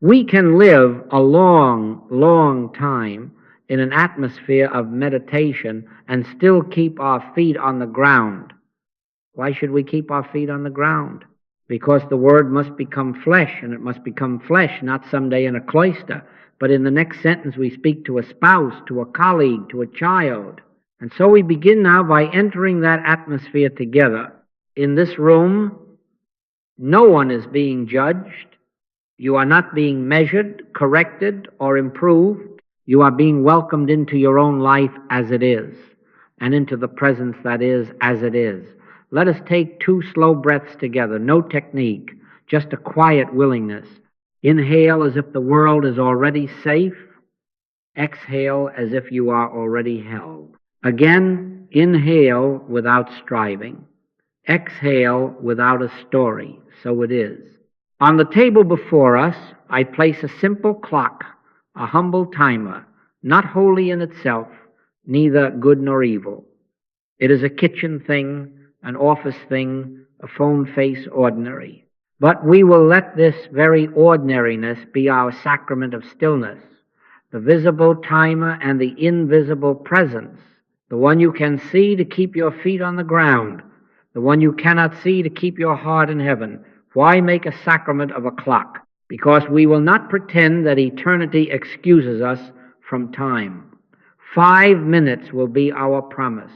We can live a long, long time in an atmosphere of meditation and still keep our feet on the ground. Why should we keep our feet on the ground? Because the Word must become flesh, and it must become flesh not someday in a cloister, but in the next sentence we speak to a spouse, to a colleague, to a child. And so we begin now by entering that atmosphere together. In this room, no one is being judged. You are not being measured, corrected, or improved. You are being welcomed into your own life as it is, and into the presence that is as it is. Let us take 2 slow breaths together, no technique, just a quiet willingness. Inhale as if the world is already safe. Exhale as if you are already held. Again, inhale without striving. Exhale without a story. So it is. On the table before us, I place a simple clock, a humble timer, not holy in itself, neither good nor evil. It is a kitchen thing, an office thing, a phone face ordinary. But we will let this very ordinariness be our sacrament of stillness, the visible timer and the invisible presence, the one you can see to keep your feet on the ground, the one you cannot see to keep your heart in heaven. Why make a sacrament of a clock? Because we will not pretend that eternity excuses us from time. 5 minutes will be our promise.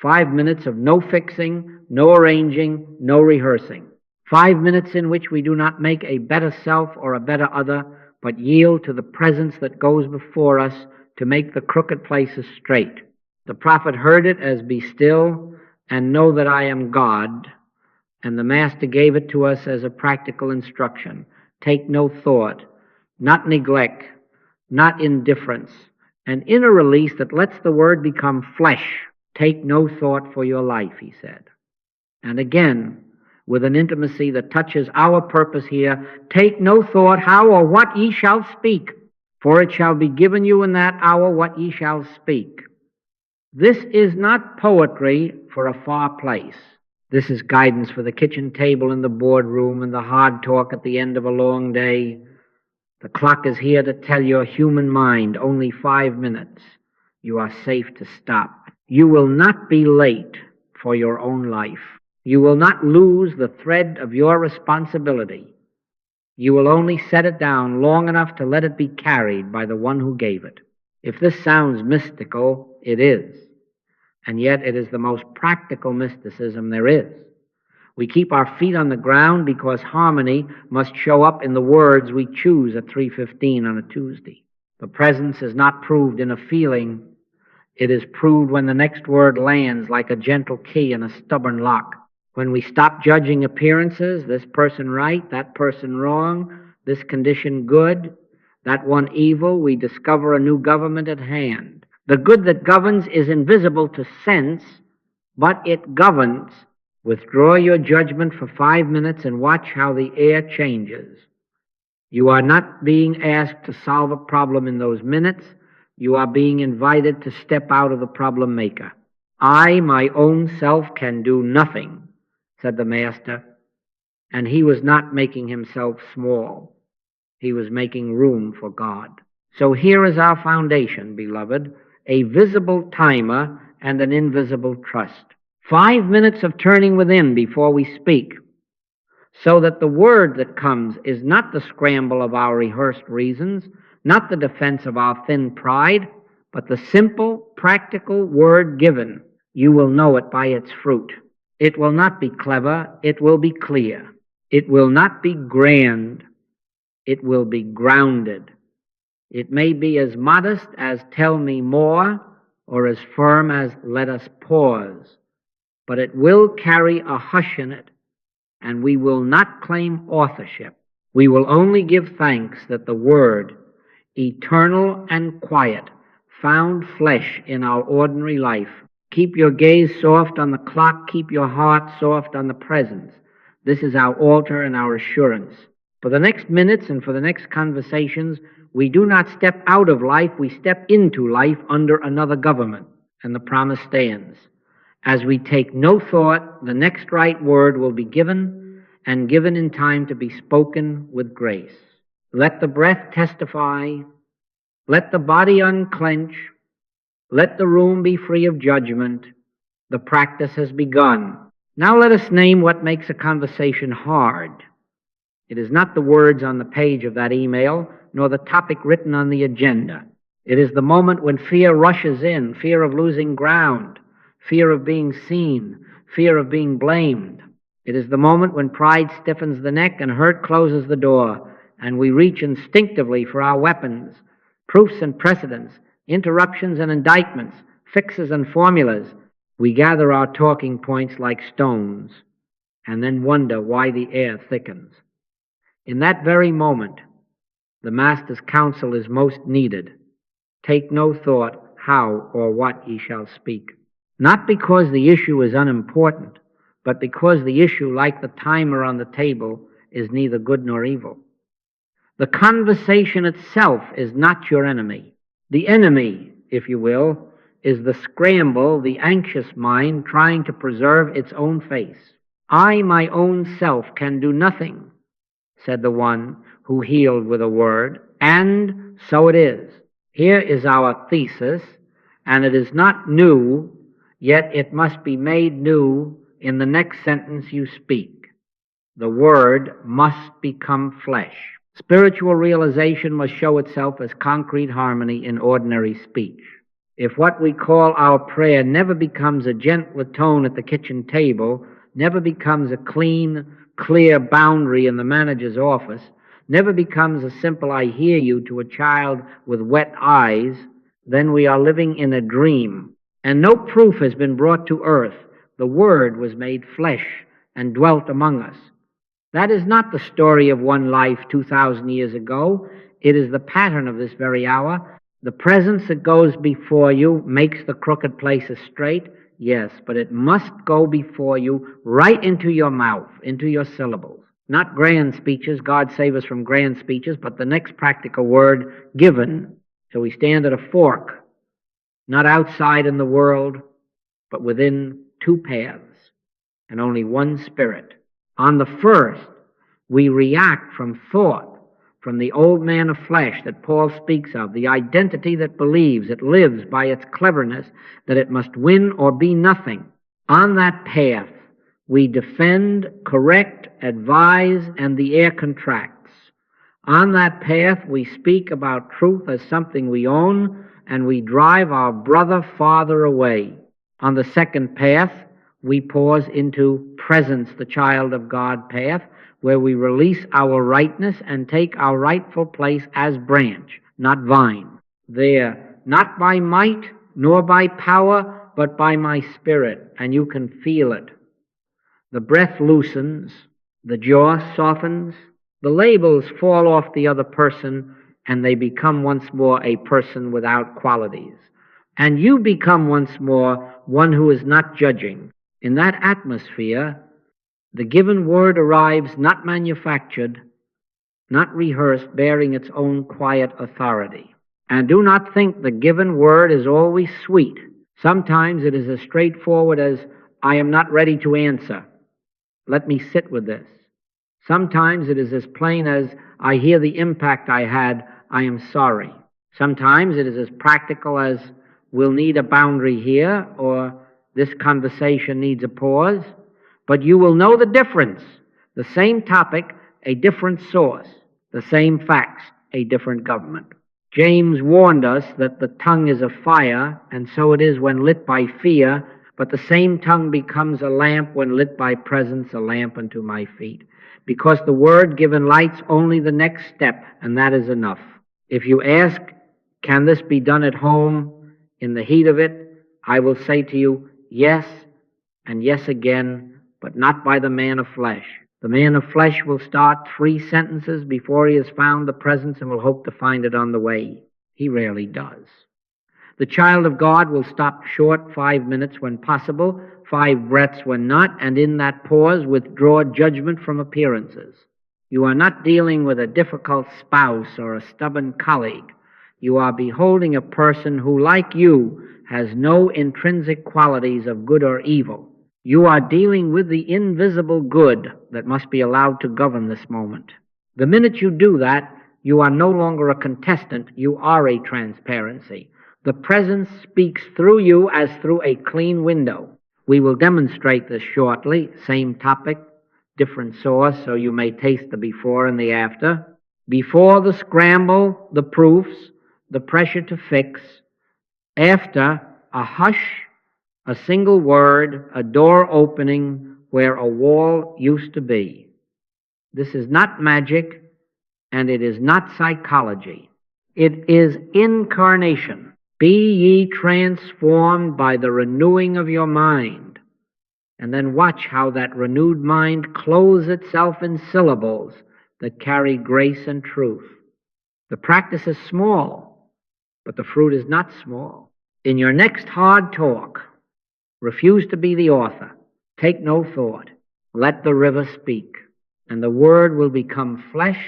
5 minutes of no fixing, no arranging, no rehearsing. 5 minutes in which we do not make a better self or a better other, but yield to the presence that goes before us to make the crooked places straight. The prophet heard it as, "Be still and know that I am God." And the Master gave it to us as a practical instruction. Take no thought, not neglect, not indifference. An inner release that lets the Word become flesh. Take no thought for your life, he said. And again, with an intimacy that touches our purpose here, take no thought how or what ye shall speak, for it shall be given you in that hour what ye shall speak. This is not poetry for a far place. This is guidance for the kitchen table in the boardroom and the hard talk at the end of a long day. The clock is here to tell your human mind only 5 minutes. You are safe to stop. You will not be late for your own life. You will not lose the thread of your responsibility. You will only set it down long enough to let it be carried by the one who gave it. If this sounds mystical, it is. And yet it is the most practical mysticism there is. We keep our feet on the ground because harmony must show up in the words we choose at 3:15 on a Tuesday. The presence is not proved in a feeling. It is proved when the next word lands like a gentle key in a stubborn lock. When we stop judging appearances, this person right, that person wrong, this condition good, that one evil, we discover a new government at hand. The good that governs is invisible to sense, but it governs. Withdraw your judgment for 5 minutes and watch how the air changes. You are not being asked to solve a problem in those minutes. You are being invited to step out of the problem maker. I, my own self, can do nothing, said the Master, and he was not making himself small. He was making room for God. So here is our foundation, beloved, a visible timer and an invisible trust. 5 minutes of turning within before we speak, so that the word that comes is not the scramble of our rehearsed reasons, not the defense of our thin pride, but the simple, practical word given. You will know it by its fruit. It will not be clever, it will be clear. It will not be grand, it will be grounded. It may be as modest as "tell me more," or as firm as "let us pause," but it will carry a hush in it, and we will not claim authorship. We will only give thanks that the Word, eternal and quiet, found flesh in our ordinary life. Keep your gaze soft on the clock, keep your heart soft on the presence. This is our altar and our assurance. For the next minutes and for the next conversations, we do not step out of life, we step into life under another government, and the promise stands. As we take no thought, the next right word will be given, and given in time to be spoken with grace. Let the breath testify. Let the body unclench. Let the room be free of judgment. The practice has begun. Now let us name what makes a conversation hard. It is not the words on the page of that email, nor the topic written on the agenda. It is the moment when fear rushes in, fear of losing ground, fear of being seen, fear of being blamed. It is the moment when pride stiffens the neck and hurt closes the door, and we reach instinctively for our weapons, proofs and precedents, interruptions and indictments, fixes and formulas. We gather our talking points like stones, and then wonder why the air thickens. In that very moment, the Master's counsel is most needed. Take no thought how or what ye shall speak. Not because the issue is unimportant, but because the issue, like the timer on the table, is neither good nor evil. The conversation itself is not your enemy. The enemy, if you will, is the scramble, the anxious mind trying to preserve its own face. I, my own self, can do nothing, said the one who healed with a word, and so it is. Here is our thesis, and it is not new, yet it must be made new in the next sentence you speak. The word must become flesh. Spiritual realization must show itself as concrete harmony in ordinary speech. If what we call our prayer never becomes a gentler tone at the kitchen table, never becomes a clean, clear boundary in the manager's office, never becomes a simple "I hear you" to a child with wet eyes, then we are living in a dream. And no proof has been brought to earth. The Word was made flesh and dwelt among us. That is not the story of one life 2,000 years ago. It is the pattern of this very hour. The presence that goes before you makes the crooked places straight, yes, but it must go before you right into your mouth, into your syllables. Not grand speeches, God save us from grand speeches, but the next practical word given. So we stand at a fork, not outside in the world, but within two paths, and only one spirit. On the first, we react from thought, from the old man of flesh that Paul speaks of, the identity that believes, it lives by its cleverness, that it must win or be nothing. On that path, we defend, correct, advise, and the air contracts. On that path, we speak about truth as something we own, and we drive our brother farther away. On the second path, we pause into presence, the child of God path, where we release our rightness and take our rightful place as branch, not vine. There, not by might nor by power, but by my spirit, and you can feel it. The breath loosens, the jaw softens, the labels fall off the other person, and they become once more a person without qualities. And you become once more one who is not judging. In that atmosphere, the given word arrives not manufactured, not rehearsed, bearing its own quiet authority. And do not think the given word is always sweet. Sometimes it is as straightforward as, I am not ready to answer. Let me sit with this. Sometimes it is as plain as, I hear the impact I had, I am sorry. Sometimes it is as practical as, we'll need a boundary here, or this conversation needs a pause. But you will know the difference. The same topic, a different source. The same facts, a different government. James warned us that the tongue is a fire, and so it is when lit by fear, but the same tongue becomes a lamp when lit by presence, a lamp unto my feet. Because the word given lights only the next step, and that is enough. If you ask, can this be done at home in the heat of it? I will say to you, yes, and yes again, but not by the man of flesh. The man of flesh will start 3 sentences before he has found the presence and will hope to find it on the way. He rarely does. The child of God will stop short 5 minutes when possible, 5 breaths when not, and in that pause withdraw judgment from appearances. You are not dealing with a difficult spouse or a stubborn colleague. You are beholding a person who, like you, has no intrinsic qualities of good or evil. You are dealing with the invisible good that must be allowed to govern this moment. The minute you do that, You are no longer a contestant, you are a transparency. The presence speaks through you as through a clean window. We will demonstrate this shortly. Same topic, different source, so you may taste the before and the after. Before the scramble, the proofs, the pressure to fix. After, a hush, a single word, a door opening where a wall used to be. This is not magic, and it is not psychology. It is incarnation. Be ye transformed by the renewing of your mind. And then watch how that renewed mind clothes itself in syllables that carry grace and truth. The practice is small, but the fruit is not small. In your next hard talk, refuse to be the author. Take no thought. Let the river speak. And the word will become flesh,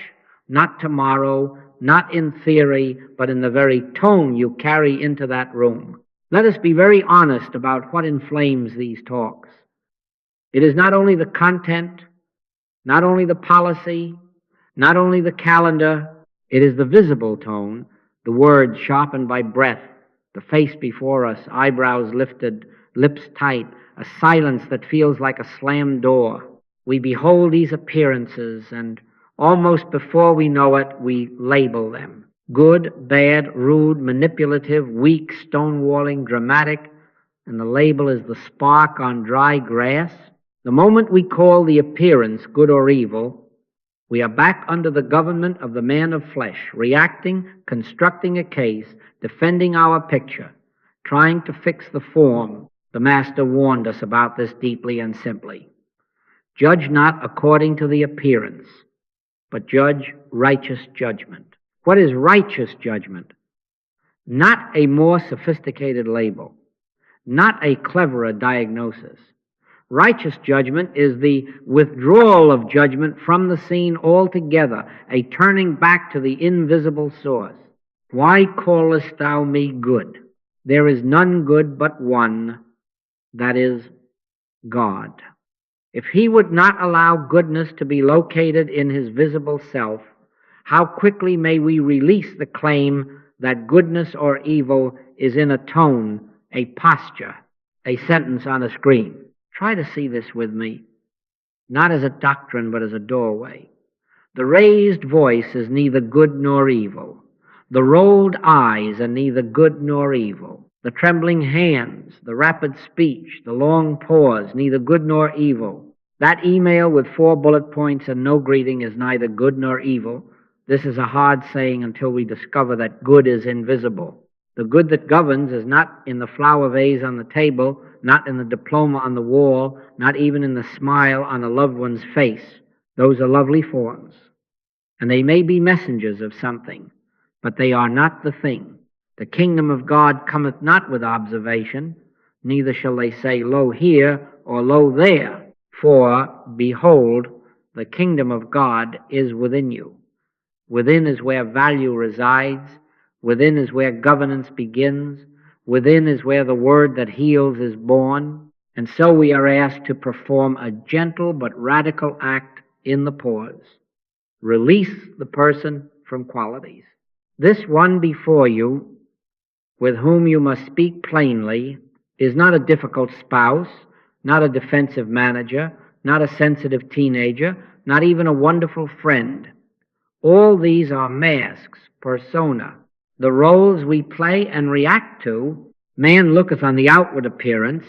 not tomorrow, not in theory, but in the very tone you carry into that room. Let us be very honest about what inflames these talks. It is not only the content, not only the policy, not only the calendar, it is the visible tone, the words sharpened by breath, the face before us, eyebrows lifted, lips tight, a silence that feels like a slammed door. We behold these appearances, and almost before we know it, we label them. Good, bad, rude, manipulative, weak, stonewalling, dramatic, and the label is the spark on dry grass. The moment we call the appearance good or evil, we are back under the government of the man of flesh, reacting, constructing a case, defending our picture, trying to fix the form. The Master warned us about this deeply and simply. Judge not according to the appearance, but judge righteous judgment. What is righteous judgment? Not a more sophisticated label, not a cleverer diagnosis. Righteous judgment is the withdrawal of judgment from the scene altogether, a turning back to the invisible source. Why callest thou me good? There is none good but one, that is God. If he would not allow goodness to be located in his visible self, how quickly may we release the claim that goodness or evil is in a tone, a posture, a sentence on a screen. Try to see this with me, not as a doctrine, but as a doorway. The raised voice is neither good nor evil. The rolled eyes are neither good nor evil. The trembling hands, the rapid speech, the long pause, neither good nor evil. That email with 4 bullet points and no greeting is neither good nor evil. This is a hard saying until we discover that good is invisible. The good that governs is not in the flower vase on the table, not in the diploma on the wall, not even in the smile on a loved one's face. Those are lovely forms, and they may be messengers of something, but they are not the thing. The kingdom of God cometh not with observation, neither shall they say, Lo here, or Lo there. For, behold, the kingdom of God is within you. Within is where value resides. Within is where governance begins. Within is where the word that heals is born. And so we are asked to perform a gentle but radical act in the pause. Release the person from qualities. This one before you, with whom you must speak plainly, is not a difficult spouse, not a defensive manager, not a sensitive teenager, not even a wonderful friend. All these are masks, persona, the roles we play and react to. Man looketh on the outward appearance,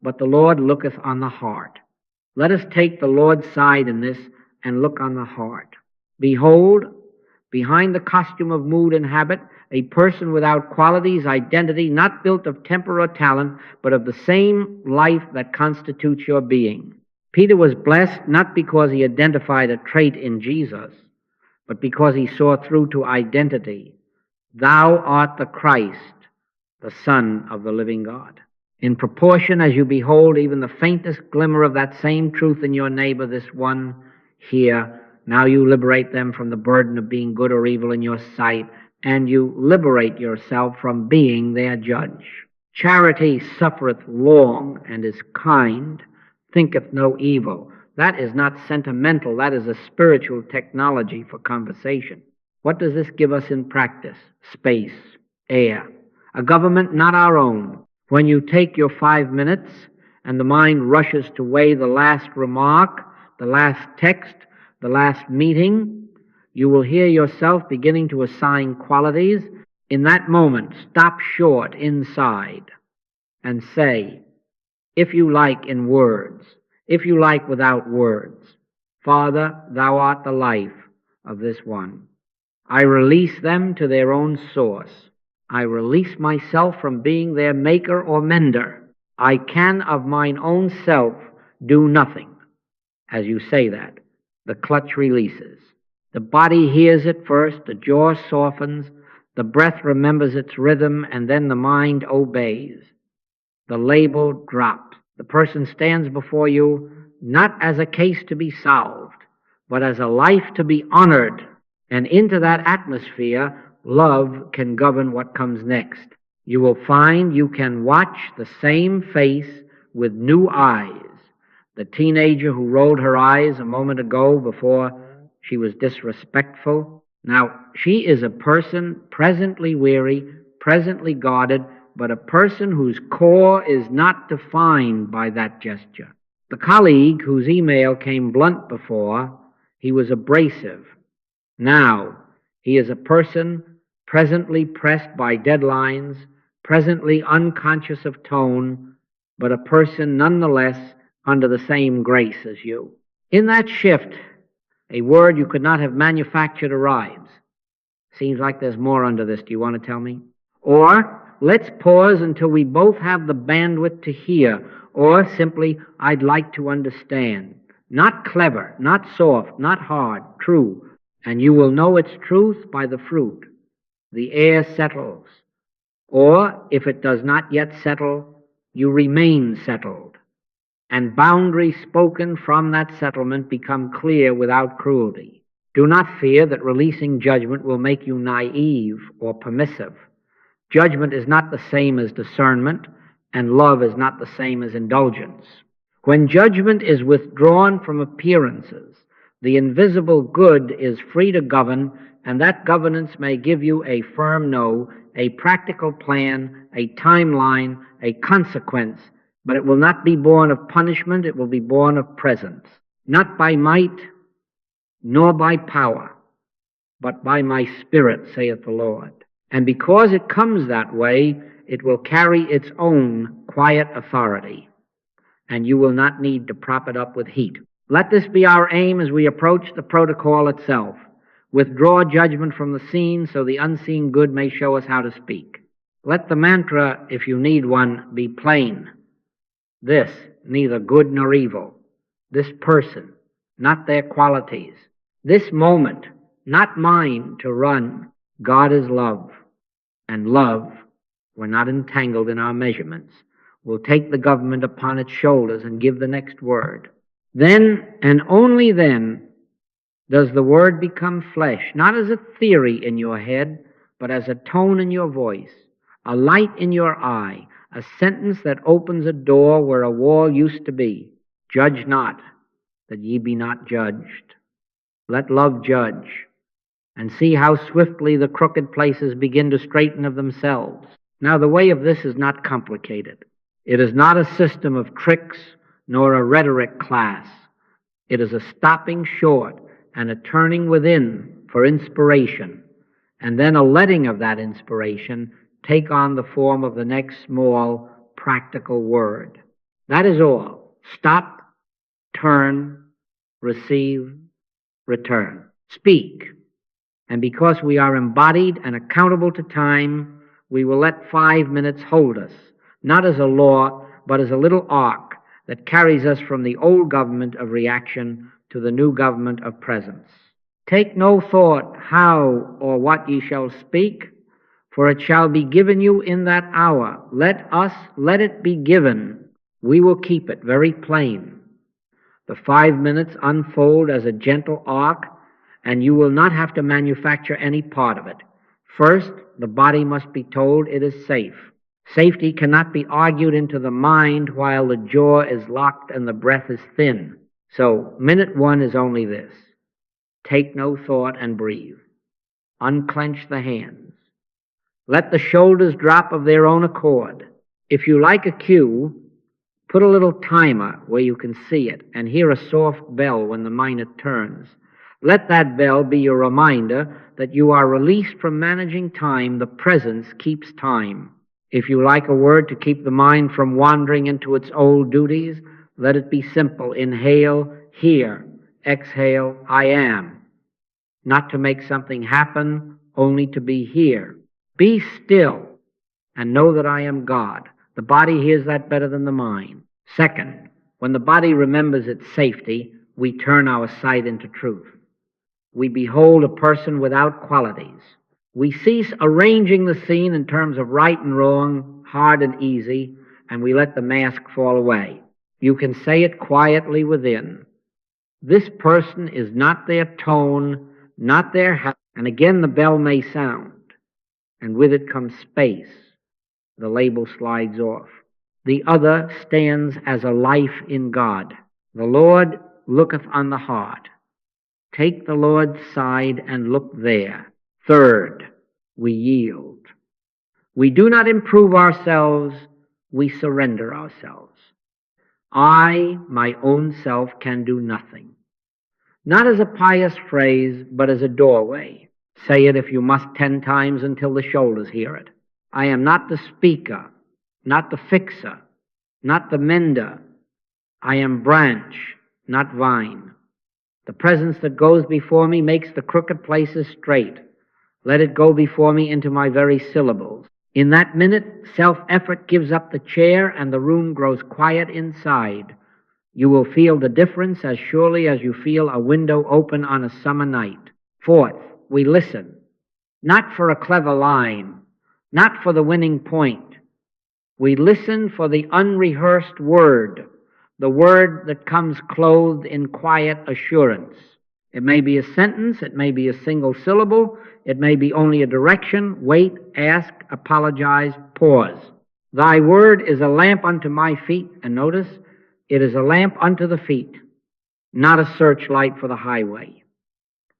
but the Lord looketh on the heart. Let us take the Lord's side in this and look on the heart. Behold, behind the costume of mood and habit, a person without qualities, identity, not built of temper or talent, but of the same life that constitutes your being. Peter was blessed not because he identified a trait in Jesus, but because he saw through to identity. Thou art the Christ, the Son of the living God. In proportion as you behold even the faintest glimmer of that same truth in your neighbor, this one here, now you liberate them from the burden of being good or evil in your sight, and you liberate yourself from being their judge. Charity suffereth long and is kind, thinketh no evil. That is not sentimental, that is a spiritual technology for conversation. What does this give us in practice? Space, air, a government not our own. When you take your 5 minutes and the mind rushes to weigh the last remark, the last text, the last meeting, you will hear yourself beginning to assign qualities. In that moment, stop short inside and say, if you like in words, if you like without words, Father, thou art the life of this one. I release them to their own source. I release myself from being their maker or mender. I can of mine own self do nothing. As you say that, the clutch releases. The body hears it first, the jaw softens, the breath remembers its rhythm, and then the mind obeys. The label drops. The person stands before you not as a case to be solved, but as a life to be honored. And into that atmosphere, love can govern what comes next. You will find you can watch the same face with new eyes. The teenager who rolled her eyes a moment ago before she was disrespectful, now she is a person presently weary, presently guarded, but a person whose core is not defined by that gesture. The colleague whose email came blunt before, he was abrasive. Now, he is a person presently pressed by deadlines, presently unconscious of tone, but a person nonetheless under the same grace as you. In that shift, a word you could not have manufactured arrives. Seems like there's more under this. Do you want to tell me? Or, let's pause until we both have the bandwidth to hear, or simply, I'd like to understand. Not clever, not soft, not hard, true. And you will know its truth by the fruit. The air settles. Or, if it does not yet settle, you remain settled. And boundaries spoken from that settlement become clear without cruelty. Do not fear that releasing judgment will make you naive or permissive. Judgment is not the same as discernment, and love is not the same as indulgence. When judgment is withdrawn from appearances, the invisible good is free to govern, and that governance may give you a firm no, a practical plan, a timeline, a consequence, but it will not be born of punishment, it will be born of presence. Not by might, nor by power, but by my Spirit, saith the Lord. And because it comes that way, it will carry its own quiet authority, and you will not need to prop it up with heat. Let this be our aim as we approach the protocol itself. Withdraw judgment from the scene so the unseen good may show us how to speak. Let the mantra, if you need one, be plain. This, neither good nor evil. This person, not their qualities. This moment, not mine to run. God is love. And love, we're not entangled in our measurements, will take the government upon its shoulders and give the next word. Then, and only then, does the word become flesh, not as a theory in your head, but as a tone in your voice, a light in your eye, a sentence that opens a door where a wall used to be. Judge not, that ye be not judged. Let love judge, and see how swiftly the crooked places begin to straighten of themselves. Now, the way of this is not complicated. It is not a system of tricks, nor a rhetoric class. It is a stopping short and a turning within for inspiration, and then a letting of that inspiration take on the form of the next small, practical word. That is all. Stop, turn, receive, return. Speak. And because we are embodied and accountable to time, we will let 5 minutes hold us, not as a law, but as a little ark that carries us from the old government of reaction to the new government of presence. Take no thought how or what ye shall speak, for it shall be given you in that hour. Let it be given. We will keep it very plain. The 5 minutes unfold as a gentle arc, and you will not have to manufacture any part of it. First, the body must be told it is safe. Safety cannot be argued into the mind while the jaw is locked and the breath is thin. So, minute one is only this. Take no thought and breathe. Unclench the hands. Let the shoulders drop of their own accord. If you like a cue, put a little timer where you can see it and hear a soft bell when the minute turns. Let that bell be your reminder that you are released from managing time. The presence keeps time. If you like a word to keep the mind from wandering into its old duties, let it be simple. Inhale, here. Exhale, I am. Not to make something happen, only to be here. Be still and know that I am God. The body hears that better than the mind. Second, when the body remembers its safety, we turn our sight into truth. We behold a person without qualities. We cease arranging the scene in terms of right and wrong, hard and easy, and we let the mask fall away. You can say it quietly within. This person is not their tone, not their habit. And again the bell may sound, and with it comes space. The label slides off. The other stands as a life in God. The Lord looketh on the heart. Take the Lord's side and look there. Third, we yield. We do not improve ourselves, we surrender ourselves. I, my own self, can do nothing. Not as a pious phrase, but as a doorway. Say it if you must 10 times until the shoulders hear it. I am not the speaker, not the fixer, not the mender. I am branch, not vine. The presence that goes before me makes the crooked places straight. Let it go before me into my very syllables. In that minute, self-effort gives up the chair and the room grows quiet inside. You will feel the difference as surely as you feel a window open on a summer night. Fourth, we listen. Not for a clever line, not for the winning point. We listen for the unrehearsed word, the word that comes clothed in quiet assurance. It may be a sentence, it may be a single syllable, it may be only a direction. Wait, ask, apologize, pause. Thy word is a lamp unto my feet, and notice, it is a lamp unto the feet, not a searchlight for the highway.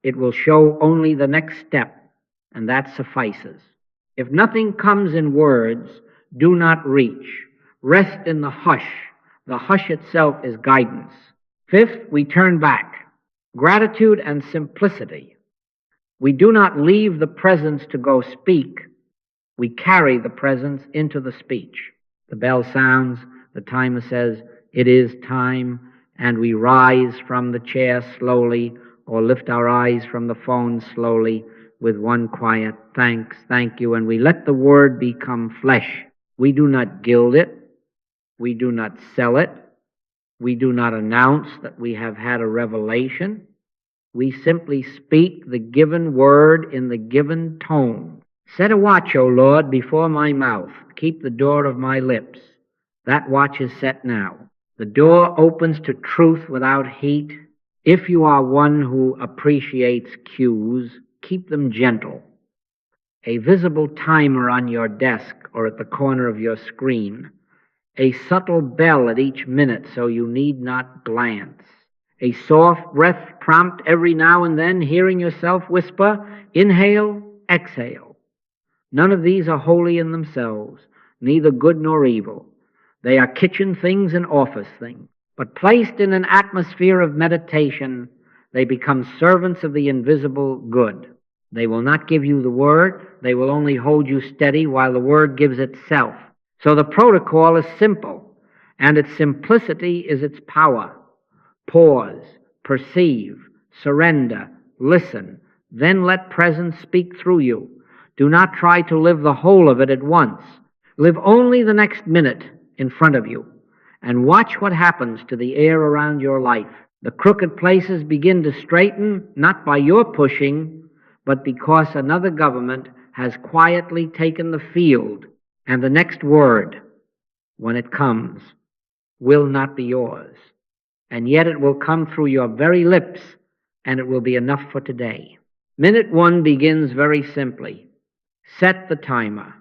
It will show only the next step, and that suffices. If nothing comes in words, do not reach. Rest in the hush. The hush itself is guidance. Fifth, we turn back. Gratitude and simplicity. We do not leave the presence to go speak. We carry the presence into the speech. The bell sounds, the timer says, it is time, and we rise from the chair slowly or lift our eyes from the phone slowly with one quiet thanks, thank you, and we let the word become flesh. We do not gild it. We do not sell it. We do not announce that we have had a revelation. We simply speak the given word in the given tone. Set a watch, O Lord, before my mouth. Keep the door of my lips. That watch is set now. The door opens to truth without heat. If you are one who appreciates cues, keep them gentle. A visible timer on your desk or at the corner of your screen. A subtle bell at each minute so you need not glance. A soft breath prompt every now and then, hearing yourself whisper, inhale, exhale. None of these are holy in themselves, neither good nor evil. They are kitchen things and office things. But placed in an atmosphere of meditation, they become servants of the invisible good. They will not give you the word. They will only hold you steady while the word gives itself. So the protocol is simple, and its simplicity is its power. Pause, perceive, surrender, listen, then let presence speak through you. Do not try to live the whole of it at once. Live only the next minute in front of you, and watch what happens to the air around your life. The crooked places begin to straighten, not by your pushing, but because another government has quietly taken the field, and the next word, when it comes, will not be yours. And yet it will come through your very lips, and it will be enough for today. Minute 1 begins very simply. Set the timer.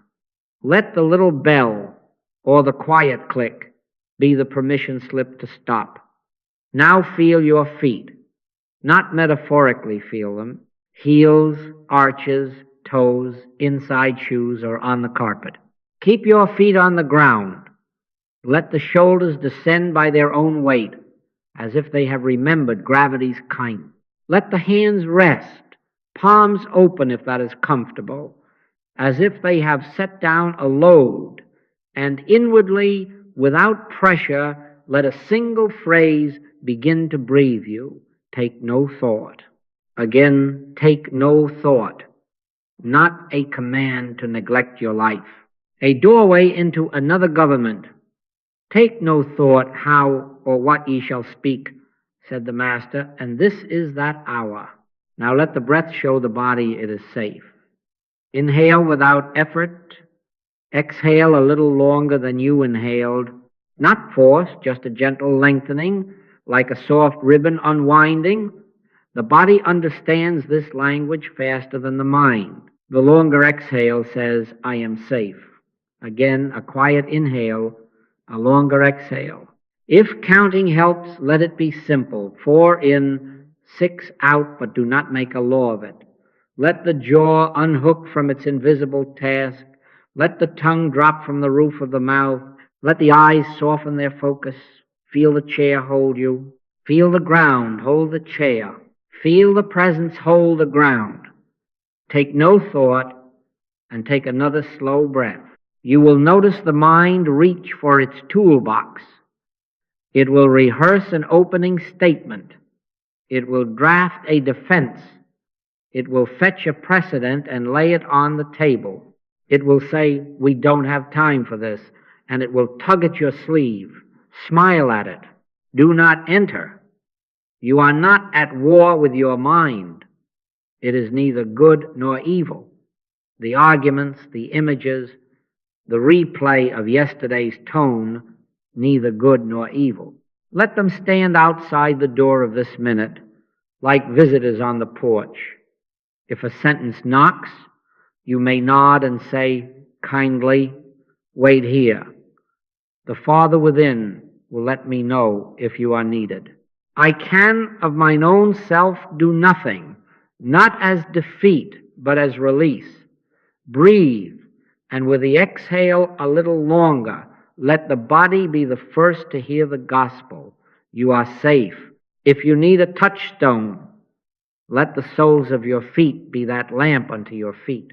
Let the little bell or the quiet click be the permission slip to stop. Now feel your feet. Not metaphorically feel them. heels, arches, toes, inside shoes, or on the carpet. Keep your feet on the ground. Let the shoulders descend by their own weight, as if they have remembered gravity's kindness. Let the hands rest, palms open if that is comfortable, as if they have set down a load, and inwardly, without pressure, let a single phrase begin to breathe you. Take no thought. Again, take no thought, not a command to neglect your life. A doorway into another government. Take no thought how or what ye shall speak, said the Master, and this is that hour. Now let the breath show the body it is safe. Inhale without effort. Exhale a little longer than you inhaled. Not force, just a gentle lengthening, like a soft ribbon unwinding. The body understands this language faster than the mind. The longer exhale says, I am safe. Again, a quiet inhale, a longer exhale. If counting helps, let it be simple. 4 in, 6 out, but do not make a law of it. Let the jaw unhook from its invisible task. Let the tongue drop from the roof of the mouth. Let the eyes soften their focus. Feel the chair hold you. Feel the ground hold the chair. Feel the presence hold the ground. Take no thought and take another slow breath. You will notice the mind reach for its toolbox. It will rehearse an opening statement. It will draft a defense. It will fetch a precedent and lay it on the table. It will say, we don't have time for this, and it will tug at your sleeve. Smile at it. Do not enter. You are not at war with your mind. It is neither good nor evil. The arguments, the images, the replay of yesterday's tone, neither good nor evil. Let them stand outside the door of this minute, like visitors on the porch. If a sentence knocks, you may nod and say kindly, wait here. The Father within will let me know if you are needed. I can of mine own self do nothing, not as defeat, but as release. Breathe, and with the exhale a little longer, let the body be the first to hear the gospel. You are safe. If you need a touchstone, let the soles of your feet be that lamp unto your feet.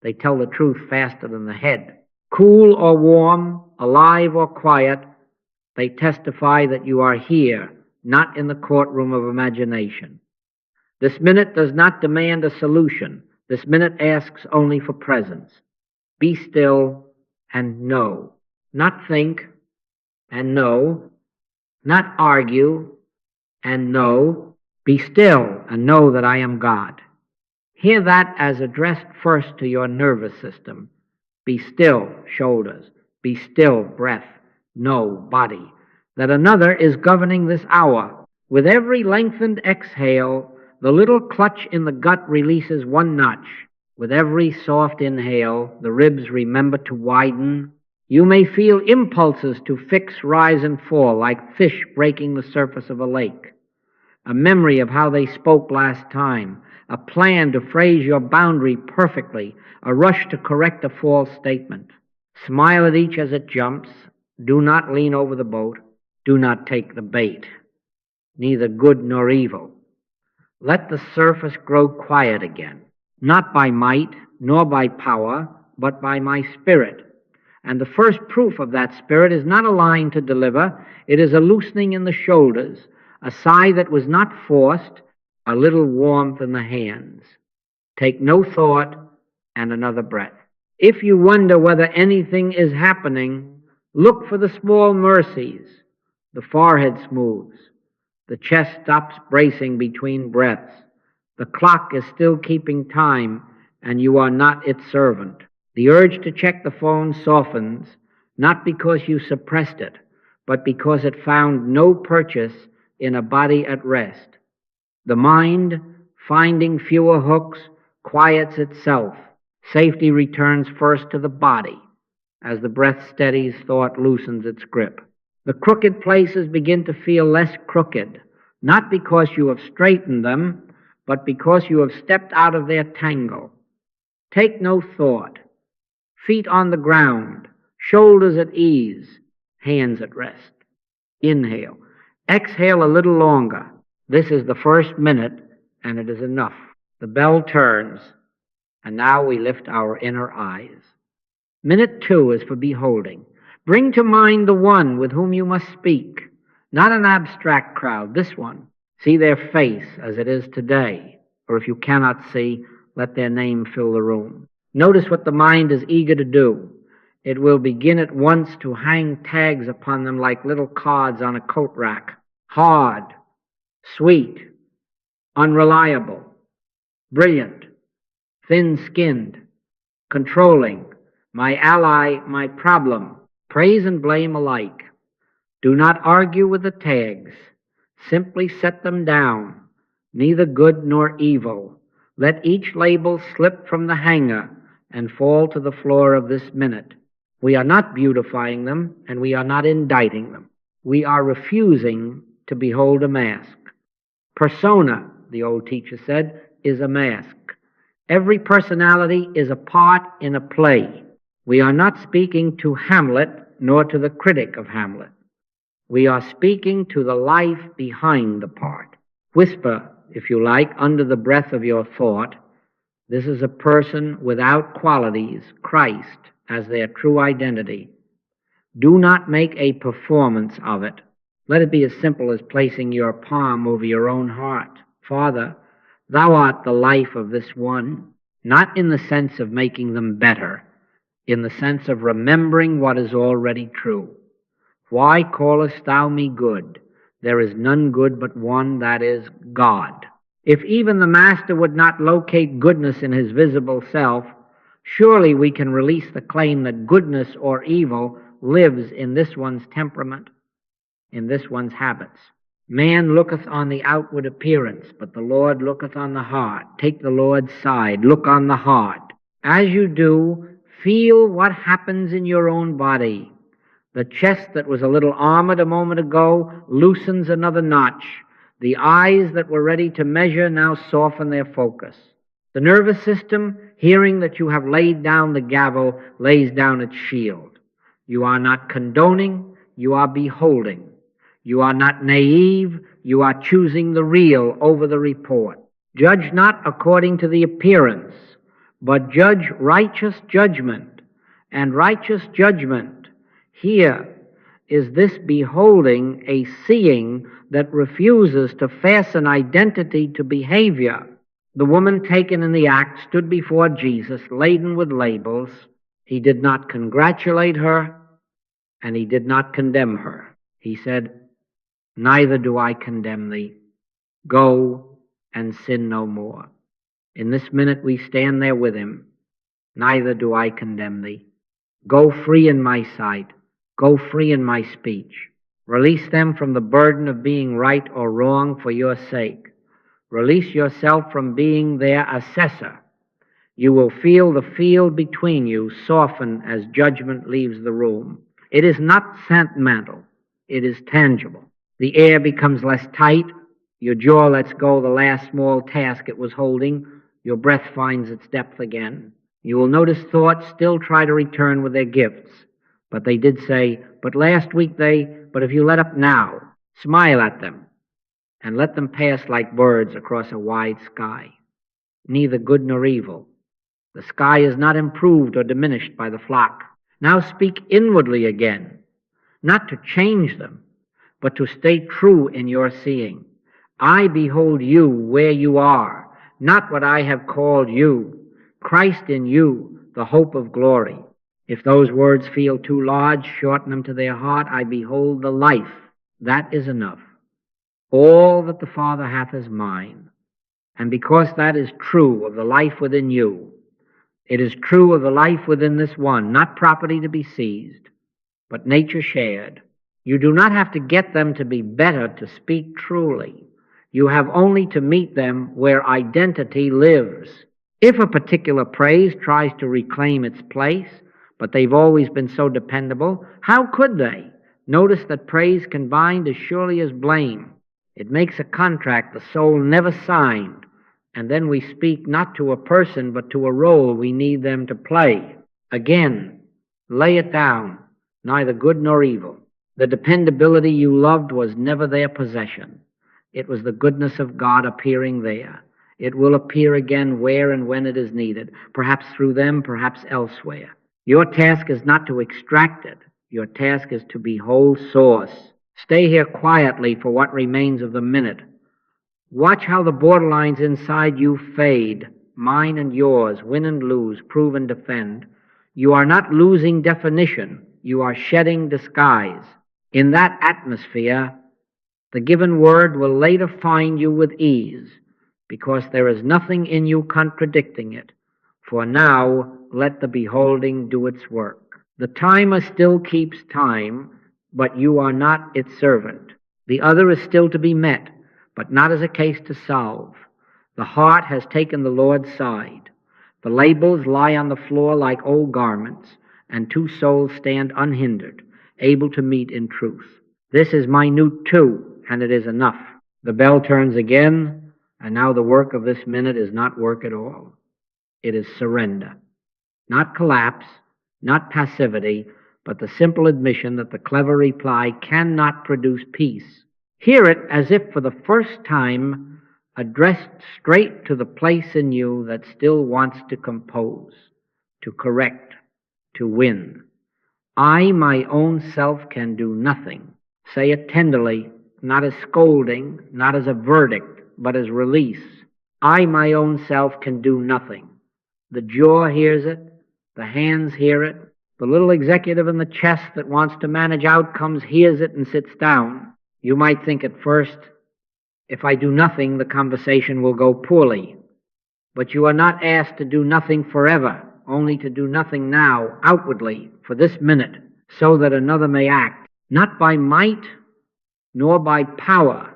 They tell the truth faster than the head. Cool or warm, alive or quiet, they testify that you are here, not in the courtroom of imagination. This minute does not demand a solution. This minute asks only for presence. Be still and know. Not think and know. Not argue and know. Be still and know that I am God. Hear that as addressed first to your nervous system. Be still, shoulders. Be still, breath. Know, body. That another is governing this hour. With every lengthened exhale, the little clutch in the gut releases one notch. With every soft inhale, the ribs remember to widen. You may feel impulses to fix, rise, and fall, like fish breaking the surface of a lake. A memory of how they spoke last time, a plan to phrase your boundary perfectly, a rush to correct a false statement. Smile at each as it jumps. Do not lean over the boat. Do not take the bait. Neither good nor evil. Let the surface grow quiet again, not by might nor by power, but by my spirit. And the first proof of that spirit is not a line to deliver. It is a loosening in the shoulders, a sigh that was not forced, a little warmth in the hands. Take no thought and another breath. If you wonder whether anything is happening, look for the small mercies. The forehead smooths. The chest stops bracing between breaths. The clock is still keeping time, and you are not its servant. The urge to check the phone softens, not because you suppressed it, but because it found no purchase in a body at rest. The mind, finding fewer hooks, quiets itself. Safety returns first to the body. As the breath steadies, thought loosens its grip. The crooked places begin to feel less crooked, not because you have straightened them, but because you have stepped out of their tangle. Take no thought. Feet on the ground, shoulders at ease, hands at rest. Inhale. Exhale a little longer. This is the first minute, and it is enough. The bell turns, and now we lift our inner eyes. Minute 2 is for beholding. Bring to mind the one with whom you must speak, not an abstract crowd, this one. See their face as it is today, or if you cannot see, let their name fill the room. Notice what the mind is eager to do. It will begin at once to hang tags upon them like little cards on a coat rack. Hard, sweet, unreliable, brilliant, thin-skinned, controlling, my ally, my problem, praise and blame alike. Do not argue with the tags. Simply set them down, neither good nor evil. Let each label slip from the hanger and fall to the floor of this minute. We are not beautifying them, and we are not indicting them. We are refusing to behold a mask. Persona, the old teacher said, is a mask. Every personality is a part in a play. We are not speaking to Hamlet nor to the critic of Hamlet. We are speaking to the life behind the part. Whisper, if you like, under the breath of your thought, this is a person without qualities, Christ as their true identity. Do not make a performance of it. Let it be as simple as placing your palm over your own heart. Father, thou art the life of this one, not in the sense of making them better, in the sense of remembering what is already true. Why callest thou me good? There is none good but one, that is God. If even the Master would not locate goodness in his visible self, surely we can release the claim that goodness or evil lives in this one's temperament, in this one's habits. Man looketh on the outward appearance, but the Lord looketh on the heart. Take the Lord's side, look on the heart. As you do, feel what happens in your own body. The chest that was a little armored a moment ago loosens another notch. The eyes that were ready to measure now soften their focus. The nervous system, hearing that you have laid down the gavel, lays down its shield. You are not condoning, you are beholding. You are not naive, you are choosing the real over the report. Judge not according to the appearance, but judge righteous judgment. And righteous judgment, here is this beholding, a seeing that refuses to fasten identity to behavior. The woman taken in the act stood before Jesus, laden with labels. He did not congratulate her, and he did not condemn her. He said, neither do I condemn thee. Go and sin no more. In this minute we stand there with him. Neither do I condemn thee. Go free in my sight. Go free in my speech. Release them from the burden of being right or wrong for your sake. Release yourself from being their assessor. You will feel the field between you soften as judgment leaves the room. It is not sentimental. It is tangible. The air becomes less tight. Your jaw lets go the last small task it was holding. Your breath finds its depth again. You will notice thoughts still try to return with their gifts. But they did say, but last week but if you let up now, smile at them and let them pass like birds across a wide sky. Neither good nor evil. The sky is not improved or diminished by the flock. Now speak inwardly again, not to change them, but to stay true in your seeing. I behold you where you are, not what I have called you. Christ in you, the hope of glory. If those words feel too large, shorten them to their heart. I behold the life. That is enough. All that the Father hath is mine. And because that is true of the life within you, it is true of the life within this one, not property to be seized, but nature shared. You do not have to get them to be better to speak truly. You have only to meet them where identity lives. If a particular praise tries to reclaim its place, but they've always been so dependable, how could they? Notice that praise can bind as surely as blame. It makes a contract the soul never signed. And then we speak not to a person, but to a role we need them to play. Again, lay it down, neither good nor evil. The dependability you loved was never their possession. It was the goodness of God appearing there. It will appear again where and when it is needed, perhaps through them, perhaps elsewhere. Your task is not to extract it. Your task is to behold source. Stay here quietly for what remains of the minute. Watch how the borderlines inside you fade, mine and yours, win and lose, prove and defend. You are not losing definition. You are shedding disguise. In that atmosphere, the given word will later find you with ease, because there is nothing in you contradicting it. For now, let the beholding do its work. The timer still keeps time, but you are not its servant. The other is still to be met, but not as a case to solve. The heart has taken the Lord's side. The labels lie on the floor like old garments, and two souls stand unhindered, able to meet in truth. This is minute too, and it is enough. The bell turns again, and now the work of this minute is not work at all. It is surrender. Not collapse, not passivity, but the simple admission that the clever reply cannot produce peace. Hear it as if for the first time addressed straight to the place in you that still wants to compose, to correct, to win. I, my own self, can do nothing. Say it tenderly, not as scolding, not as a verdict, but as release. I, my own self, can do nothing. The jaw hears it, the hands hear it, the little executive in the chest that wants to manage outcomes hears it and sits down. You might think at first, if I do nothing, the conversation will go poorly. But you are not asked to do nothing forever, only to do nothing now, outwardly, for this minute, so that another may act, not by might, nor by power,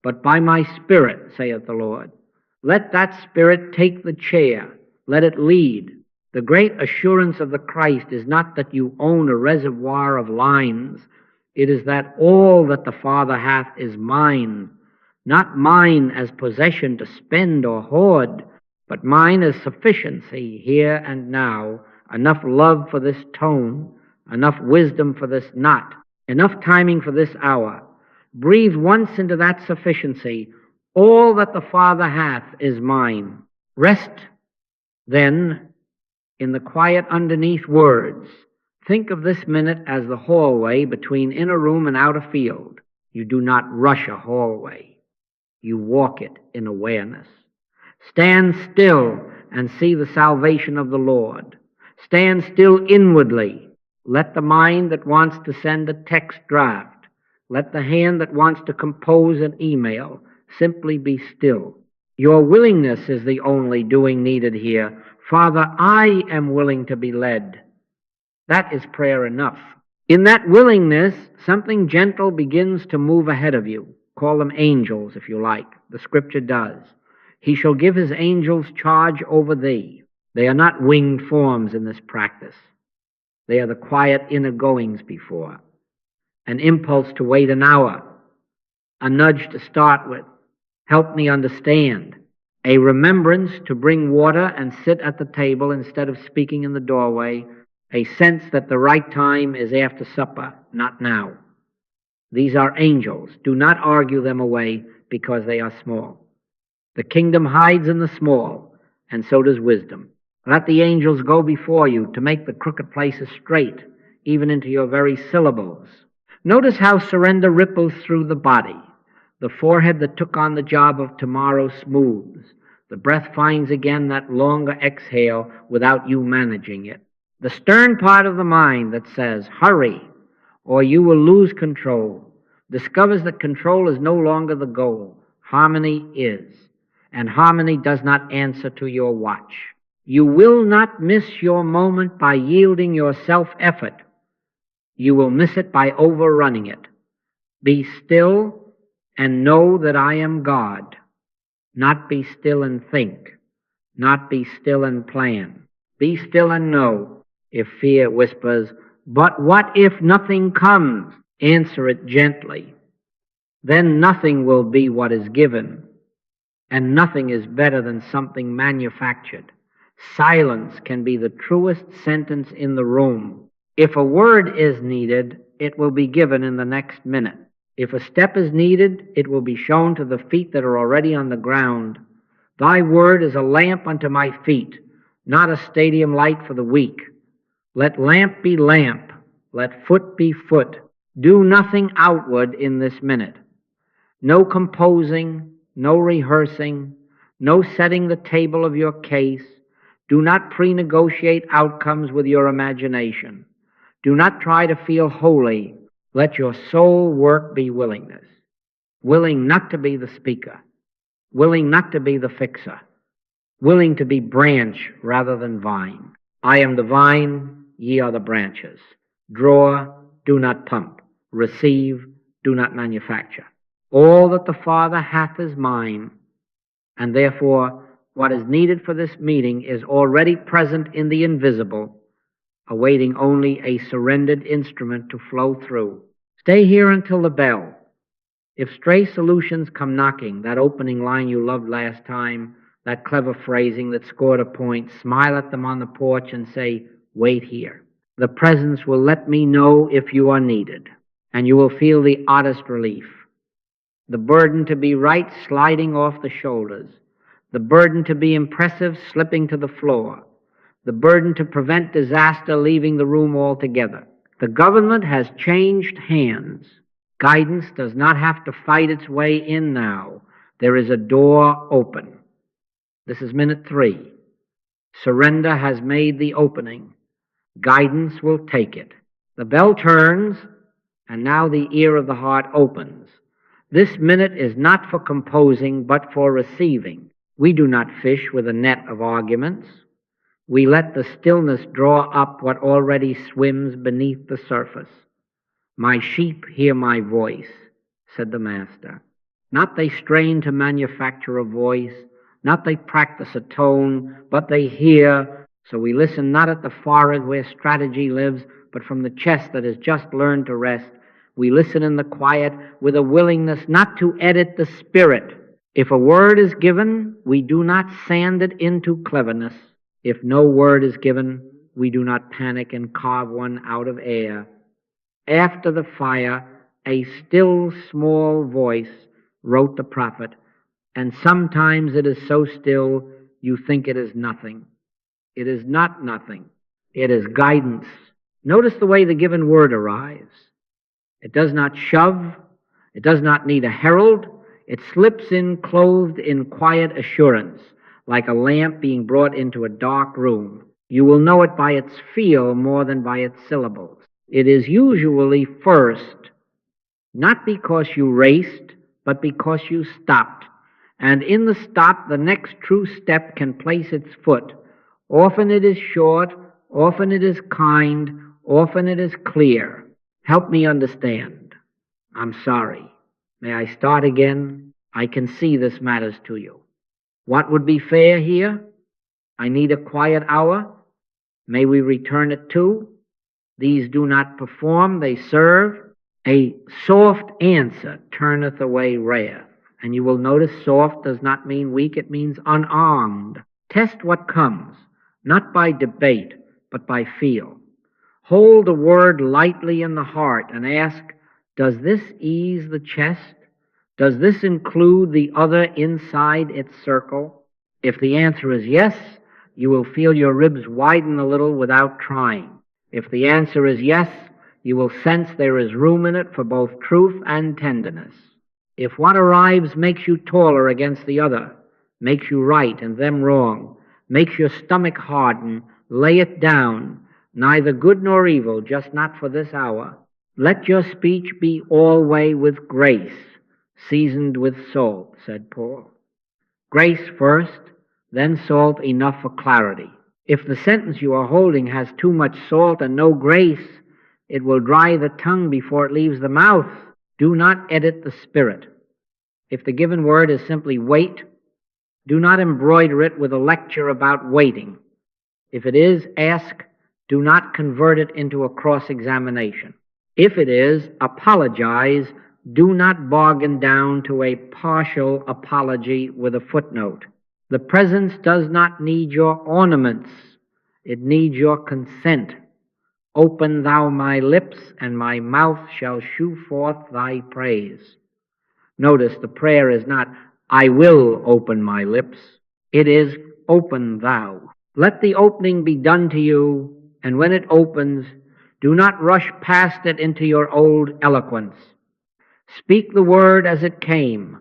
but by my Spirit, saith the Lord. Let that Spirit take the chair. Let it lead. The great assurance of the Christ is not that you own a reservoir of lines. It is that all that the Father hath is mine, not mine as possession to spend or hoard, but mine as sufficiency here and now, enough love for this tone, enough wisdom for this knot, enough timing for this hour. Breathe once into that sufficiency. All that the Father hath is mine. Rest, then, in the quiet underneath words. Think of this minute as the hallway between inner room and outer field. You do not rush a hallway. You walk it in awareness. Stand still and see the salvation of the Lord. Stand still inwardly. Let the mind that wants to send a text draft, let the hand that wants to compose an email simply be still. Your willingness is the only doing needed here. Father, I am willing to be led. That is prayer enough. In that willingness, something gentle begins to move ahead of you. Call them angels, if you like. The Scripture does. He shall give his angels charge over thee. They are not winged forms in this practice. They are the quiet inner goings before. An impulse to wait an hour. A nudge to start with. Help me understand. A remembrance to bring water and sit at the table instead of speaking in the doorway. A sense that the right time is after supper, not now. These are angels. Do not argue them away because they are small. The kingdom hides in the small, and so does wisdom. Let the angels go before you to make the crooked places straight, even into your very syllables. Notice how surrender ripples through the body. The forehead that took on the job of tomorrow smooths. The breath finds again that longer exhale without you managing it. The stern part of the mind that says, hurry, or you will lose control, discovers that control is no longer the goal. Harmony is. And harmony does not answer to your watch. You will not miss your moment by yielding your self-effort. You will miss it by overrunning it. Be still and know that I am God. Not be still and think. Not be still and plan. Be still and know. If fear whispers, but what if nothing comes? Answer it gently. Then nothing will be what is given, and nothing is better than something manufactured. Silence can be the truest sentence in the room. If a word is needed, it will be given in the next minute. If a step is needed, it will be shown to the feet that are already on the ground. Thy word is a lamp unto my feet, not a stadium light for the weak. Let lamp be lamp, let foot be foot. Do nothing outward in this minute. No composing, no rehearsing, no setting the table of your case. Do not pre-negotiate outcomes with your imagination. Do not try to feel holy. Let your sole work be willingness. Willing not to be the speaker. Willing not to be the fixer. Willing to be branch rather than vine. I am the vine, ye are the branches. Draw, do not pump. Receive, do not manufacture. All that the Father hath is mine, and therefore what is needed for this meeting is already present in the invisible, awaiting only a surrendered instrument to flow through. Stay here until the bell. If stray solutions come knocking, that opening line you loved last time, that clever phrasing that scored a point, smile at them on the porch and say, wait here. The presence will let me know if you are needed, and you will feel the oddest relief. The burden to be right sliding off the shoulders, the burden to be impressive slipping to the floor, the burden to prevent disaster leaving the room altogether. The government has changed hands. Guidance does not have to fight its way in now. There is a door open. This is minute 3. Surrender has made the opening. Guidance will take it. The bell turns, and now the ear of the heart opens. This minute is not for composing, but for receiving. We do not fish with a net of arguments. We let the stillness draw up what already swims beneath the surface. My sheep hear my voice, said the Master. Not they strain to manufacture a voice, not they practice a tone, but they hear. So we listen not at the forehead where strategy lives, but from the chest that has just learned to rest. We listen in the quiet with a willingness not to edit the spirit. If a word is given, we do not sand it into cleverness. If no word is given, we do not panic and carve one out of air. After the fire, a still small voice, wrote the prophet, and sometimes it is so still you think it is nothing. It is not nothing. It is guidance. Notice the way the given word arrives. It does not shove. It does not need a herald. It slips in clothed in quiet assurance, like a lamp being brought into a dark room. You will know it by its feel more than by its syllables. It is usually first, not because you raced, but because you stopped. And in the stop, the next true step can place its foot. Often it is short, often it is kind, often it is clear. Help me understand. I'm sorry. May I start again? I can see this matters to you. What would be fair here? I need a quiet hour. May we return at 2? These do not perform, they serve. A soft answer turneth away wrath. And you will notice soft does not mean weak, it means unarmed. Test what comes, not by debate, but by feel. Hold the word lightly in the heart and ask, does this ease the chest? Does this include the other inside its circle? If the answer is yes, you will feel your ribs widen a little without trying. If the answer is yes, you will sense there is room in it for both truth and tenderness. If what arrives makes you taller against the other, makes you right and them wrong, makes your stomach harden, lay it down, neither good nor evil, just not for this hour. Let your speech be alway with grace, seasoned with salt, said Paul. Grace first, then salt enough for clarity. If the sentence you are holding has too much salt and no grace, it will dry the tongue before it leaves the mouth. Do not edit the spirit. If the given word is simply wait, do not embroider it with a lecture about waiting. If it is, ask. Do not convert it into a cross-examination. If it is, apologize, Do not bargain down to a partial apology with a footnote. The presence does not need your ornaments. It needs your consent. Open thou my lips, and my mouth shall shew forth thy praise. Notice the prayer is not, I will open my lips. It is, open thou. Let the opening be done to you, and when it opens, do not rush past it into your old eloquence. Speak the word as it came,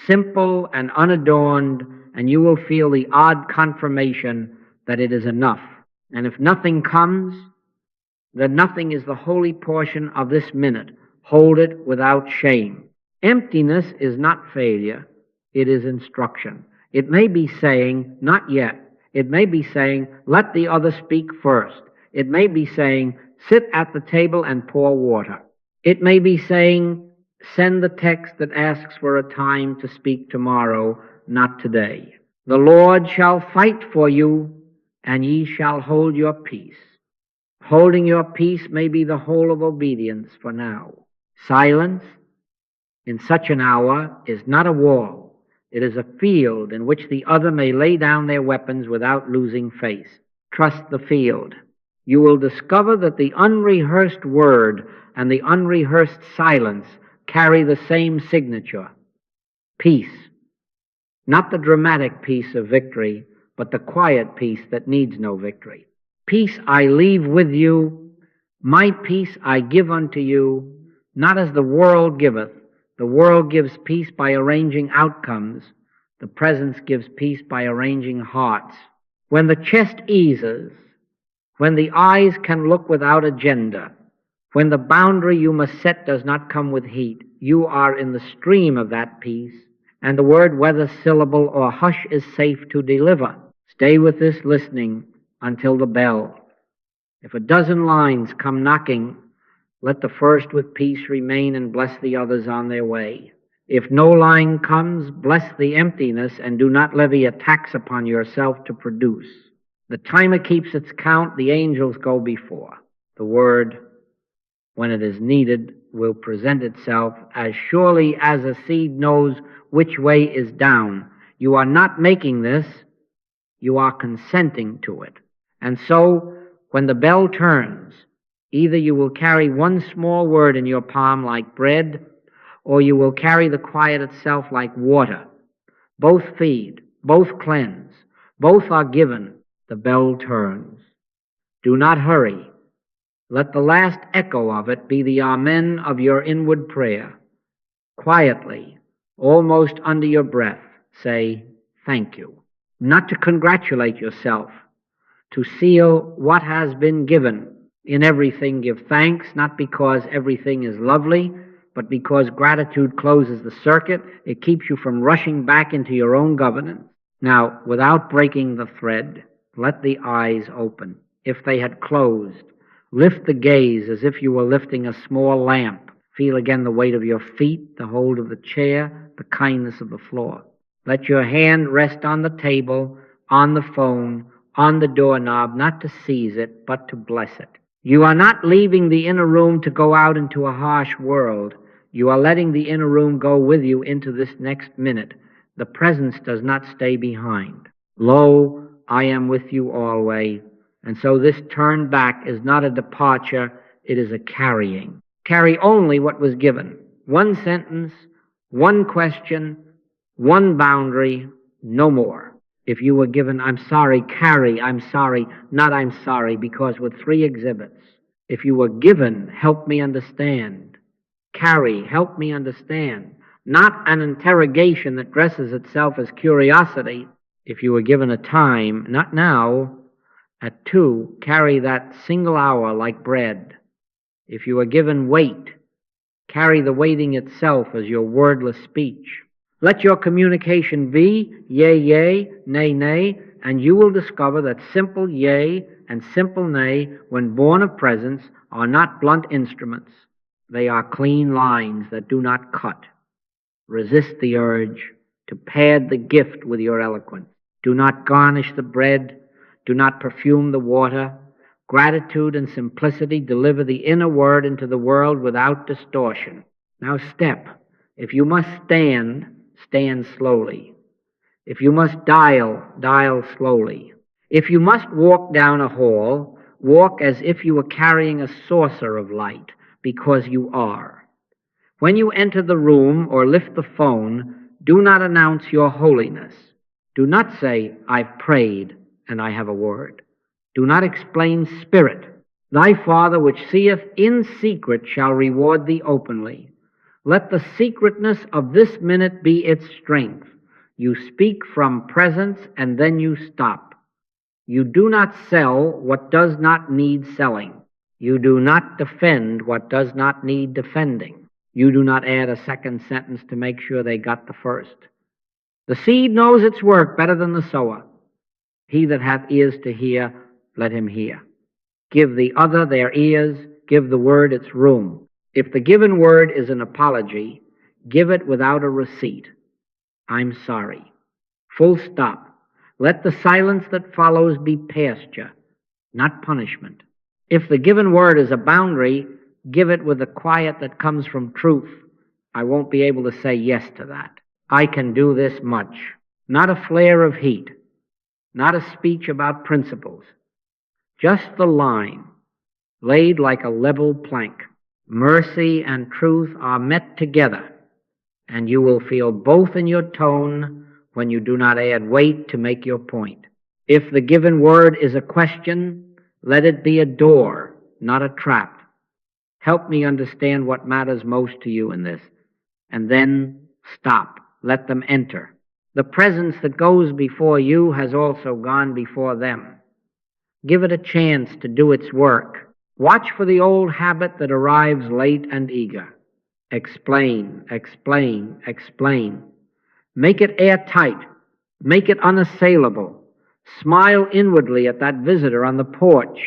simple and unadorned, and you will feel the odd confirmation that it is enough. And if nothing comes, then nothing is the holy portion of this minute. Hold it without shame. Emptiness is not failure, it is instruction. It may be saying, not yet. It may be saying, let the other speak first. It may be saying, sit at the table and pour water. It may be saying, send the text that asks for a time to speak tomorrow, not today. The Lord shall fight for you, and ye shall hold your peace. Holding your peace may be the whole of obedience for now. Silence in such an hour is not a wall. It is a field in which the other may lay down their weapons without losing face. Trust the field. You will discover that the unrehearsed word and the unrehearsed silence carry the same signature. Peace. Not the dramatic peace of victory, but the quiet peace that needs no victory. Peace I leave with you, my peace I give unto you, not as the world giveth. The world gives peace by arranging outcomes. The presence gives peace by arranging hearts. When the chest eases, when the eyes can look without agenda, when the boundary you must set does not come with heat, you are in the stream of that peace, and the word, whether syllable or hush, is safe to deliver. Stay with this listening until the bell. If a dozen lines come knocking, let the first with peace remain and bless the others on their way. If no line comes, bless the emptiness and do not levy a tax upon yourself to produce. The timer keeps its count, the angels go before. The word, when it is needed, will present itself as surely as a seed knows which way is down. You are not making this, you are consenting to it. And so, when the bell turns, either you will carry one small word in your palm like bread, or you will carry the quiet itself like water. Both feed, both cleanse, both are given. The bell turns. Do not hurry. Let the last echo of it be the amen of your inward prayer. Quietly, almost under your breath, say, thank you. Not to congratulate yourself, to seal what has been given. In everything give thanks, not because everything is lovely, but because gratitude closes the circuit. It keeps you from rushing back into your own governance. Now, without breaking the thread, let the eyes open. If they had closed, lift the gaze as if you were lifting a small lamp. Feel again the weight of your feet, the hold of the chair, the kindness of the floor. Let your hand rest on the table, on the phone, on the doorknob, not to seize it, but to bless it. You are not leaving the inner room to go out into a harsh world. You are letting the inner room go with you into this next minute. The presence does not stay behind. Lo, I am with you always. And so this turn back is not a departure, it is a carrying. Carry only what was given. One sentence, one question, one boundary, no more. If you were given, I'm sorry, carry, I'm sorry, not I'm sorry, because with three exhibits. If you were given, help me understand. Carry, help me understand. Not an interrogation that dresses itself as curiosity. If you were given a time, not now, at 2, carry that single hour like bread. If you were given wait, carry the waiting itself as your wordless speech. Let your communication be yea, yea, nay, nay, and you will discover that simple yea and simple nay, when born of presence, are not blunt instruments. They are clean lines that do not cut. Resist the urge to pad the gift with your eloquence. Do not garnish the bread. Do not perfume the water. Gratitude and simplicity deliver the inner word into the world without distortion. Now step. If you must stand, stand slowly. If you must dial, dial slowly. If you must walk down a hall, walk as if you were carrying a saucer of light, because you are. When you enter the room or lift the phone, do not announce your holiness. Do not say, I've prayed and I have a word. Do not explain spirit. Thy Father which seeth in secret shall reward thee openly. Let the secretness of this minute be its strength. You speak from presence and then you stop. You do not sell what does not need selling. You do not defend what does not need defending. You do not add a second sentence to make sure they got the first. The seed knows its work better than the sower. He that hath ears to hear, let him hear. Give the other their ears, give the word its room. If the given word is an apology, give it without a receipt. I'm sorry. Full stop. Let the silence that follows be pasture, not punishment. If the given word is a boundary, give it with the quiet that comes from truth. I won't be able to say yes to that. I can do this much. Not a flare of heat. Not a speech about principles. Just the line, laid like a level plank. Mercy and truth are met together, and you will feel both in your tone when you do not add weight to make your point. If the given word is a question, let it be a door, not a trap. Help me understand what matters most to you in this, and then stop. Let them enter. The presence that goes before you has also gone before them. Give it a chance to do its work. Watch for the old habit that arrives late and eager. Explain, explain, explain. Make it airtight. Make it unassailable. Smile inwardly at that visitor on the porch.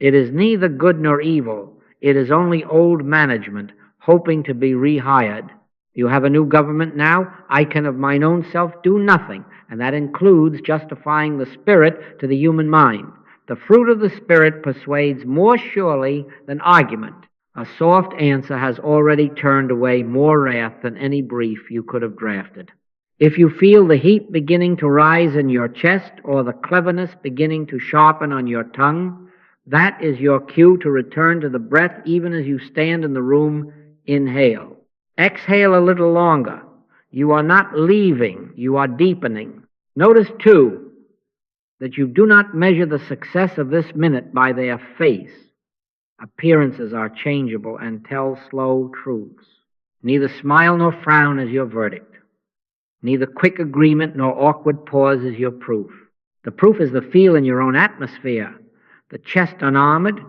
It is neither good nor evil. It is only old management, hoping to be rehired. You have a new government now. I can of mine own self do nothing, and that includes justifying the spirit to the human mind. The fruit of the Spirit persuades more surely than argument. A soft answer has already turned away more wrath than any brief you could have drafted. If you feel the heat beginning to rise in your chest or the cleverness beginning to sharpen on your tongue, that is your cue to return to the breath even as you stand in the room. Inhale. Exhale a little longer. You are not leaving, you are deepening. Notice, too, that you do not measure the success of this minute by their face. Appearances are changeable and tell slow truths. Neither smile nor frown is your verdict. Neither quick agreement nor awkward pause is your proof. The proof is the feel in your own atmosphere, the chest unarmored,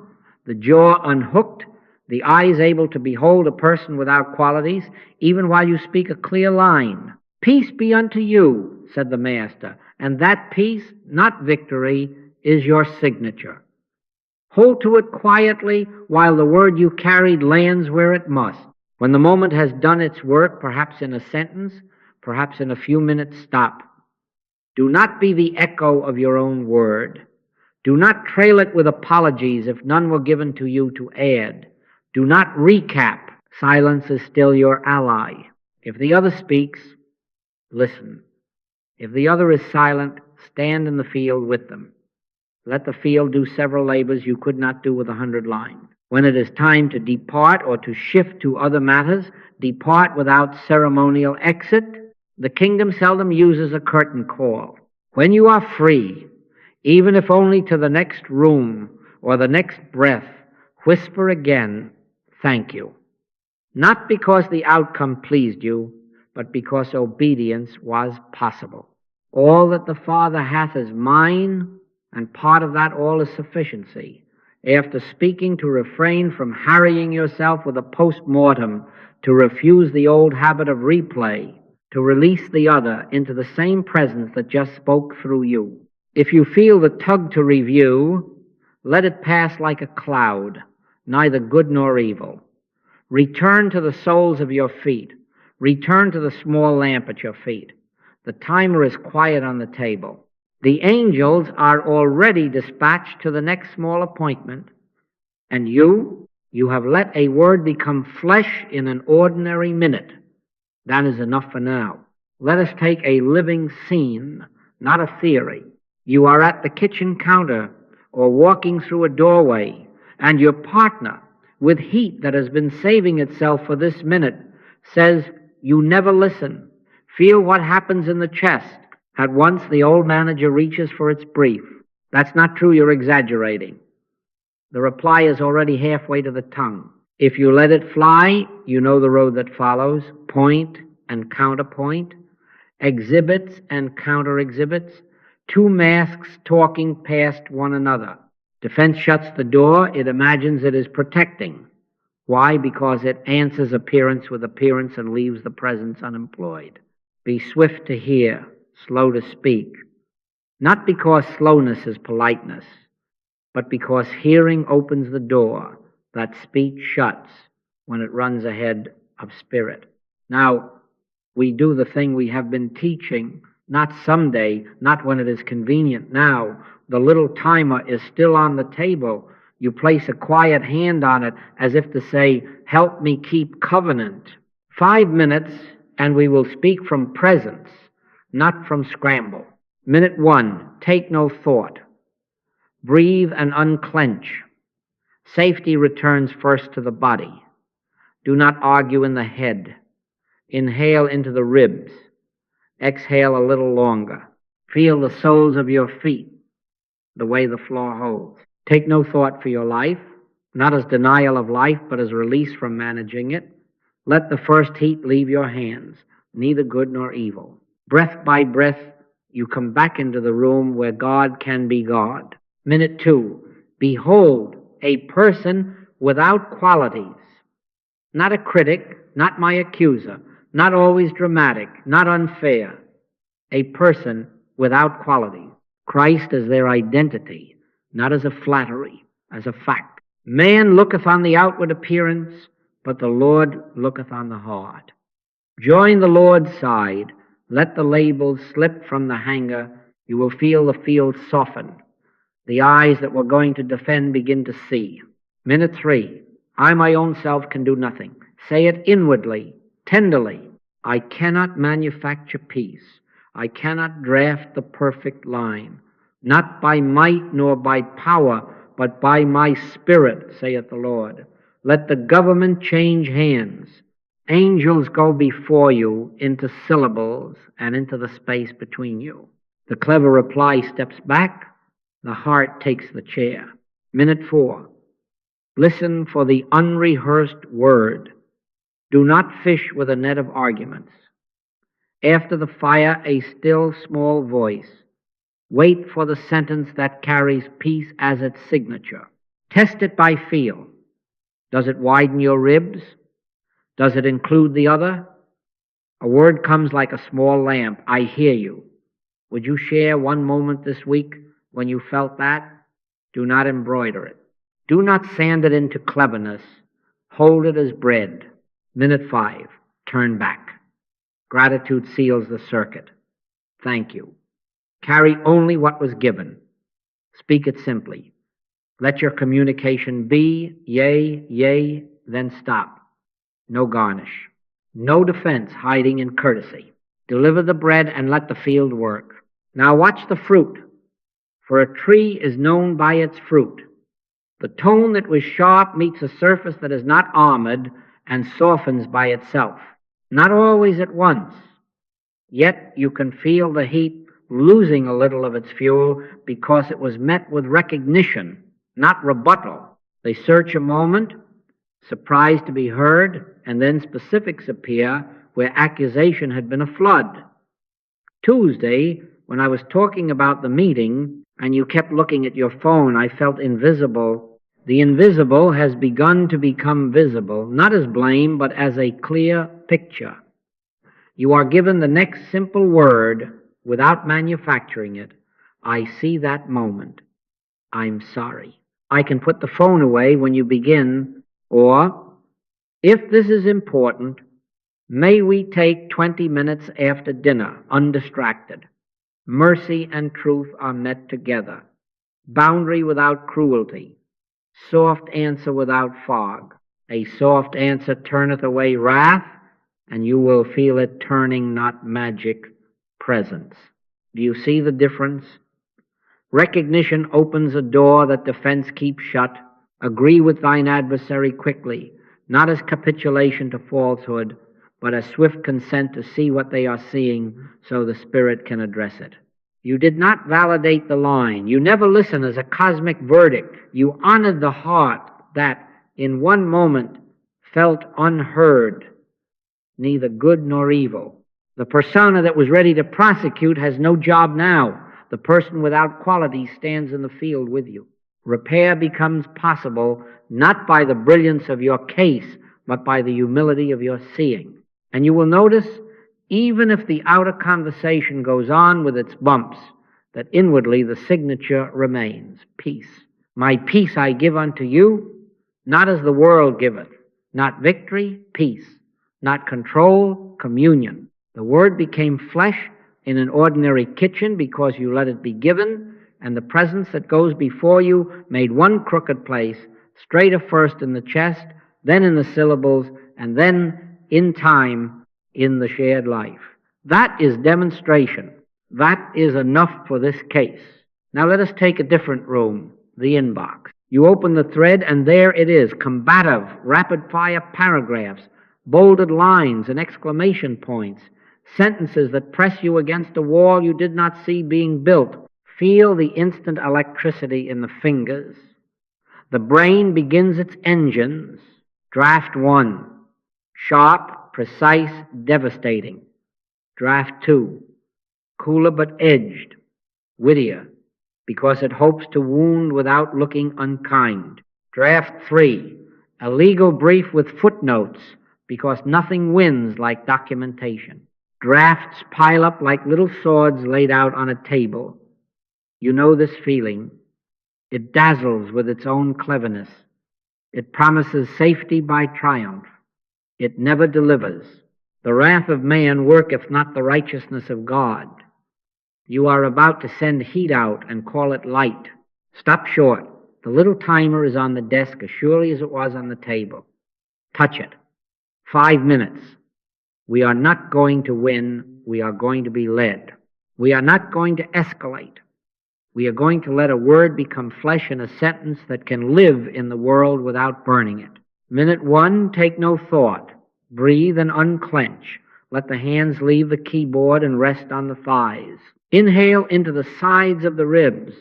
the jaw unhooked, the eyes able to behold a person without qualities, even while you speak a clear line. Peace be unto you, said the Master, and that peace, not victory, is your signature. Hold to it quietly while the word you carried lands where it must. When the moment has done its work, perhaps in a sentence, perhaps in a few minutes, stop. Do not be the echo of your own word. Do not trail it with apologies if none were given to you to add. Do not recap. Silence is still your ally. If the other speaks, listen. If the other is silent, stand in the field with them. Let the field do several labors you could not do with 100 lines. When it is time to depart or to shift to other matters, depart without ceremonial exit. The kingdom seldom uses a curtain call. When you are free, even if only to the next room or the next breath, whisper again, thank you. Not because the outcome pleased you, but because obedience was possible. All that the Father hath is mine, and part of that all is sufficiency. After speaking, to refrain from harrying yourself with a post-mortem, to refuse the old habit of replay, to release the other into the same presence that just spoke through you. If you feel the tug to review, let it pass like a cloud, neither good nor evil. Return to the soles of your feet. Return to the small lamp at your feet. The timer is quiet on the table. The angels are already dispatched to the next small appointment. And you You have let a word become flesh in an ordinary minute. That is enough for now. Let us take a living scene, not a theory. You are at the kitchen counter or walking through a doorway, and your partner, with heat that has been saving itself for this minute, says, "You never listen. Feel what happens in the chest." At once the old manager reaches for its brief. "That's not true, you're exaggerating." The reply is already halfway to the tongue. If you let it fly, you know the road that follows: point and counterpoint, exhibits and counter-exhibits, two masks talking past one another. Defense shuts the door. It imagines it is protecting. Why? Because it answers appearance with appearance and leaves the presence unemployed. Be swift to hear, slow to speak. Not because slowness is politeness, but because hearing opens the door that speech shuts when it runs ahead of spirit. Now, we do the thing we have been teaching, not someday, not when it is convenient now. The little timer is still on the table. You place a quiet hand on it as if to say, "Help me keep covenant." 5 minutes, and we will speak from presence, not from scramble. Minute 1, take no thought. Breathe and unclench. Safety returns first to the body. Do not argue in the head. Inhale into the ribs. Exhale a little longer. Feel the soles of your feet, the way the floor holds. Take no thought for your life, not as denial of life, but as release from managing it. Let the first heat leave your hands, neither good nor evil. Breath by breath, you come back into the room where God can be God. Minute 2, behold a person without qualities. Not a critic, not my accuser, not always dramatic, not unfair. A person without qualities. Christ as their identity, not as a flattery, as a fact. Man looketh on the outward appearance, but the Lord looketh on the heart. Join the Lord's side. Let the labels slip from the hanger. You will feel the field soften. The eyes that were going to defend begin to see. Minute 3, I my own self can do nothing. Say it inwardly, tenderly. I cannot manufacture peace. I cannot draft the perfect line. Not by might nor by power, but by my spirit, saith the Lord. Let the government change hands. Angels go before you into syllables and into the space between you. The clever reply steps back. The heart takes the chair. Minute 4. Listen for the unrehearsed word. Do not fish with a net of arguments. After the fire, a still small voice. Wait for the sentence that carries peace as its signature. Test it by feel. Does it widen your ribs? Does it include the other? A word comes like a small lamp. I hear you. Would you share one moment this week when you felt that? Do not embroider it. Do not sand it into cleverness. Hold it as bread. Minute 5. Turn back. Gratitude seals the circuit. Thank you. Carry only what was given. Speak it simply. Let your communication be yea, yea, then stop. No garnish. No defense hiding in courtesy. Deliver the bread and let the field work. Now watch the fruit. For a tree is known by its fruit. The tone that was sharp meets a surface that is not armored and softens by itself. Not always at once. Yet you can feel the heat losing a little of its fuel because it was met with recognition, not rebuttal. They search a moment, surprised to be heard, and then specifics appear where accusation had been a flood. Tuesday, when I was talking about the meeting and you kept looking at your phone, I felt invisible. The invisible has begun to become visible, not as blame, but as a clear picture. You are given the next simple word without manufacturing it. I see that moment. I'm sorry. I can put the phone away when you begin, or, if this is important, may we take 20 minutes after dinner, undistracted. Mercy and truth are met together. Boundary without cruelty. Soft answer without fog. A soft answer turneth away wrath, and you will feel it turning, not magic, presence. Do you see the difference? Recognition opens a door that defense keeps shut. Agree with thine adversary quickly, not as capitulation to falsehood, but as swift consent to see what they are seeing so the Spirit can address it. You did not validate the line. You never listen as a cosmic verdict. You honored the heart that, in one moment, felt unheard, neither good nor evil. The persona that was ready to prosecute has no job now. The person without quality stands in the field with you. Repair becomes possible not by the brilliance of your case, but by the humility of your seeing. And you will notice, even if the outer conversation goes on with its bumps, that inwardly the signature remains, peace. My peace I give unto you, not as the world giveth, not victory, peace, not control, communion. The Word became flesh in an ordinary kitchen because you let it be given, and the presence that goes before you made one crooked place, straighter first in the chest, then in the syllables, and then in time in the shared life. That is demonstration. That is enough for this case. Now let us take a different room, the inbox. You open the thread, and there it is, combative, rapid-fire paragraphs, bolded lines and exclamation points, sentences that press you against a wall you did not see being built. Feel the instant electricity in the fingers. The brain begins its engines. Draft 1, sharp, precise, devastating. Draft 2, cooler but edged, wittier, because it hopes to wound without looking unkind. Draft 3, a legal brief with footnotes, because nothing wins like documentation. Drafts pile up like little swords laid out on a table. You know this feeling. It dazzles with its own cleverness. It promises safety by triumph. It never delivers. The wrath of man worketh not the righteousness of God. You are about to send heat out and call it light. Stop short. The little timer is on the desk as surely as it was on the table. Touch it. 5 minutes. We are not going to win. We are going to be led. We are not going to escalate. We are going to let a word become flesh in a sentence that can live in the world without burning it. Minute 1, take no thought. Breathe and unclench. Let the hands leave the keyboard and rest on the thighs. Inhale into the sides of the ribs.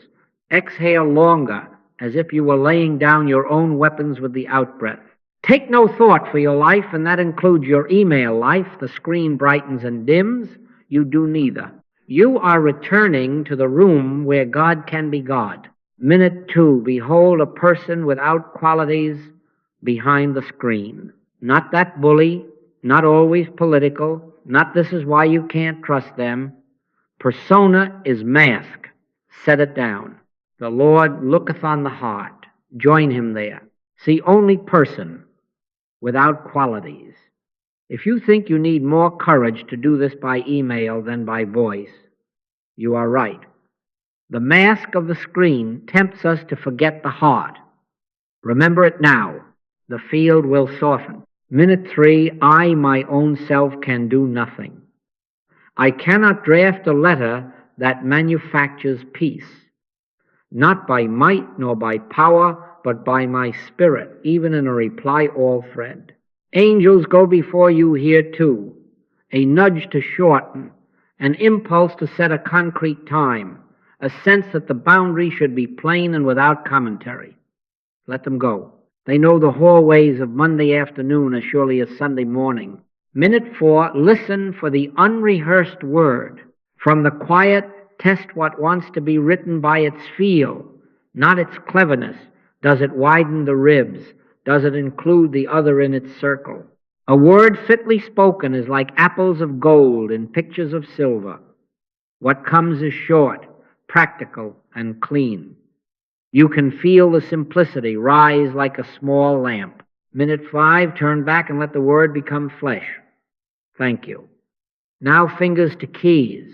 Exhale longer, as if you were laying down your own weapons with the outbreath. Take no thought for your life, and that includes your email life. The screen brightens and dims. You do neither. You are returning to the room where God can be God. Minute 2, behold a person without qualities behind the screen. Not that bully, not always political, not this is why you can't trust them. Persona is mask. Set it down. The Lord looketh on the heart. Join him there. See only person without qualities. If you think you need more courage to do this by email than by voice, you are right. The mask of the screen tempts us to forget the heart. Remember it now. The field will soften. Minute 3, I, my own self, can do nothing. I cannot draft a letter that manufactures peace, not by might nor by power, but by my spirit, even in a reply-all thread. Angels go before you here too, a nudge to shorten, an impulse to set a concrete time, a sense that the boundary should be plain and without commentary. Let them go. They know the hallways of Monday afternoon as surely as Sunday morning. Minute 4, listen for the unrehearsed word. From the quiet, test what wants to be written by its feel, not its cleverness. Does it widen the ribs? Does it include the other in its circle? A word fitly spoken is like apples of gold in pictures of silver. What comes is short, practical, and clean. You can feel the simplicity rise like a small lamp. Minute 5, turn back and let the word become flesh. Thank you. Now fingers to keys,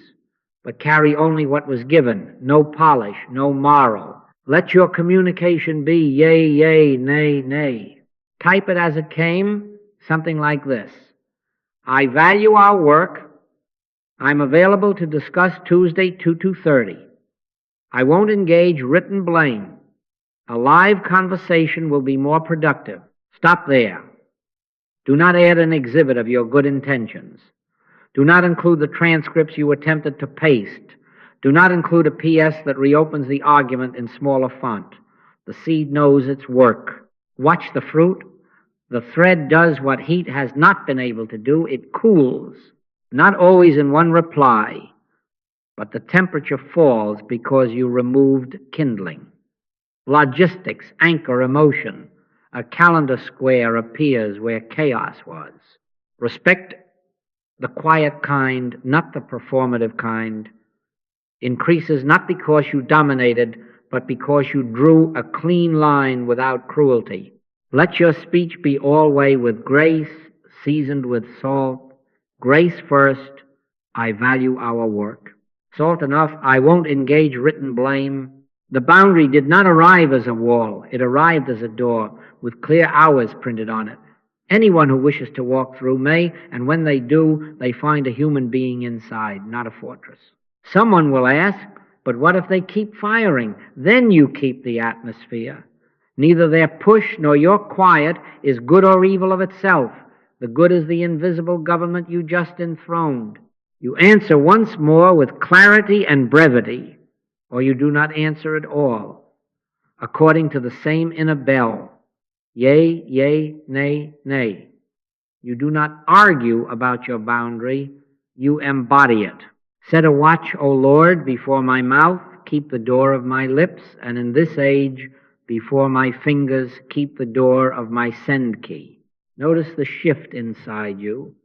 but carry only what was given. No polish, no moral. Let your communication be yea, yea, nay, nay. Type it as it came, something like this. I value our work. I'm available to discuss Tuesday 2:30. I won't engage written blame. A live conversation will be more productive. Stop there. Do not add an exhibit of your good intentions. Do not include the transcripts you attempted to paste. Do not include a PS that reopens the argument in smaller font. The seed knows its work. Watch the fruit. The thread does what heat has not been able to do. It cools, not always in one reply, but the temperature falls because you removed kindling. Logistics anchor emotion. A calendar square appears where chaos was. Respect the quiet kind, not the performative kind, increases not because you dominated, but because you drew a clean line without cruelty. Let your speech be always with grace, seasoned with salt. Grace first, I value our work. Salt enough, I won't engage written blame. The boundary did not arrive as a wall. It arrived as a door with clear hours printed on it. Anyone who wishes to walk through may, and when they do, they find a human being inside, not a fortress. Someone will ask, but what if they keep firing? Then you keep the atmosphere. Neither their push nor your quiet is good or evil of itself. The good is the invisible government you just enthroned. You answer once more with clarity and brevity, or you do not answer at all, according to the same inner bell. Yea, yea, nay, nay. You do not argue about your boundary, you embody it. Set a watch, O Lord, before my mouth, keep the door of my lips, and in this age, before my fingers, keep the door of my send key. Notice the shift inside you.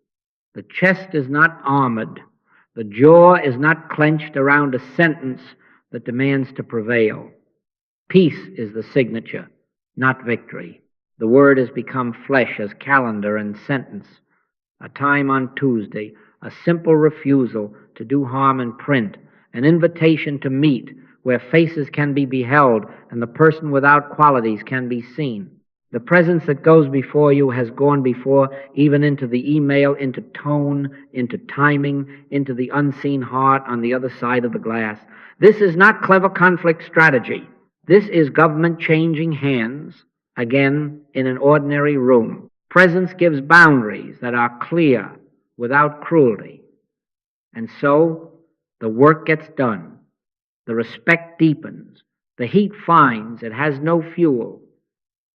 The chest is not armored. The jaw is not clenched around a sentence that demands to prevail. Peace is the signature, not victory. The word has become flesh as calendar and sentence. A time on Tuesday, a simple refusal to do harm in print, an invitation to meet where faces can be beheld and the person without qualities can be seen. The presence that goes before you has gone before, even into the email, into tone, into timing, into the unseen heart on the other side of the glass. This is not clever conflict strategy. This is government changing hands, again, in an ordinary room. Presence gives boundaries that are clear without cruelty. And so the work gets done. The respect deepens. The heat finds it has no fuel.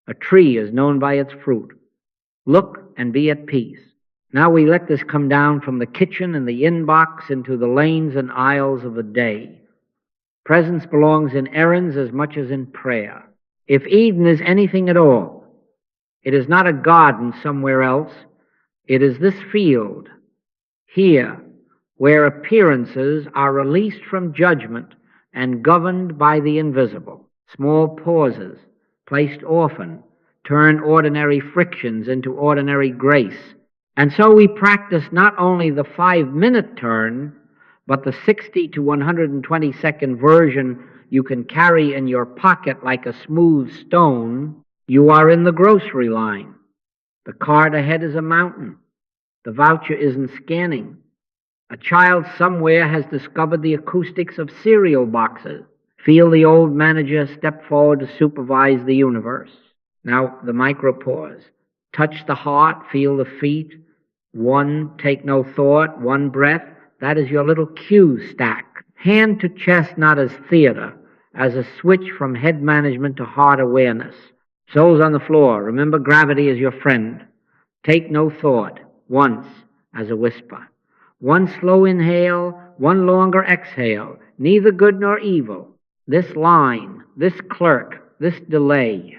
A tree is known by its fruit. Look and be at peace. Now we let this come down from the kitchen and the inbox into the lanes and aisles of the day. Presence belongs in errands as much as in prayer. If Eden is anything at all, it is not a garden somewhere else. It is this field, here, where appearances are released from judgment and governed by the invisible. Small pauses, placed often, turn ordinary frictions into ordinary grace. And so we practice not only the 5-minute turn, but the 60 to 120-second version you can carry in your pocket like a smooth stone. You are in the grocery line. The cart ahead is a mountain. The voucher isn't scanning. A child somewhere has discovered the acoustics of cereal boxes. Feel the old manager step forward to supervise the universe. Now the micro pause. Touch the heart, feel the feet. One, take no thought, one breath. That is your little cue stack. Hand to chest not as theater, as a switch from head management to heart awareness. Soles on the floor. Remember gravity is your friend. Take no thought, once, as a whisper. One slow inhale, one longer exhale, neither good nor evil. This line, this clerk, this delay.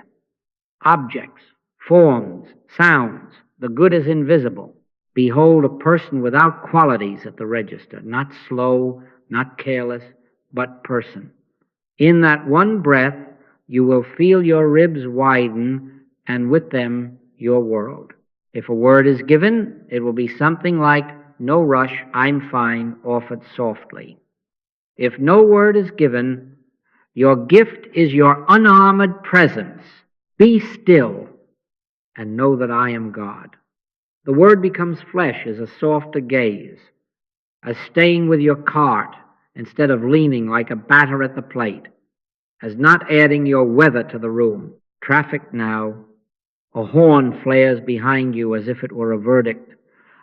Objects, forms, sounds, the good is invisible. Behold a person without qualities at the register, not slow, not careless, but person. In that one breath, you will feel your ribs widen, and with them, your world. If a word is given, it will be something like, no rush, I'm fine, offered softly. If no word is given, Your gift is your unarmored presence. Be still and know that I am God. The Word becomes flesh as a softer gaze, as staying with your cart instead of leaning like a batter at the plate, as not adding your weather to the room. Traffic now. A horn flares behind you as if it were a verdict.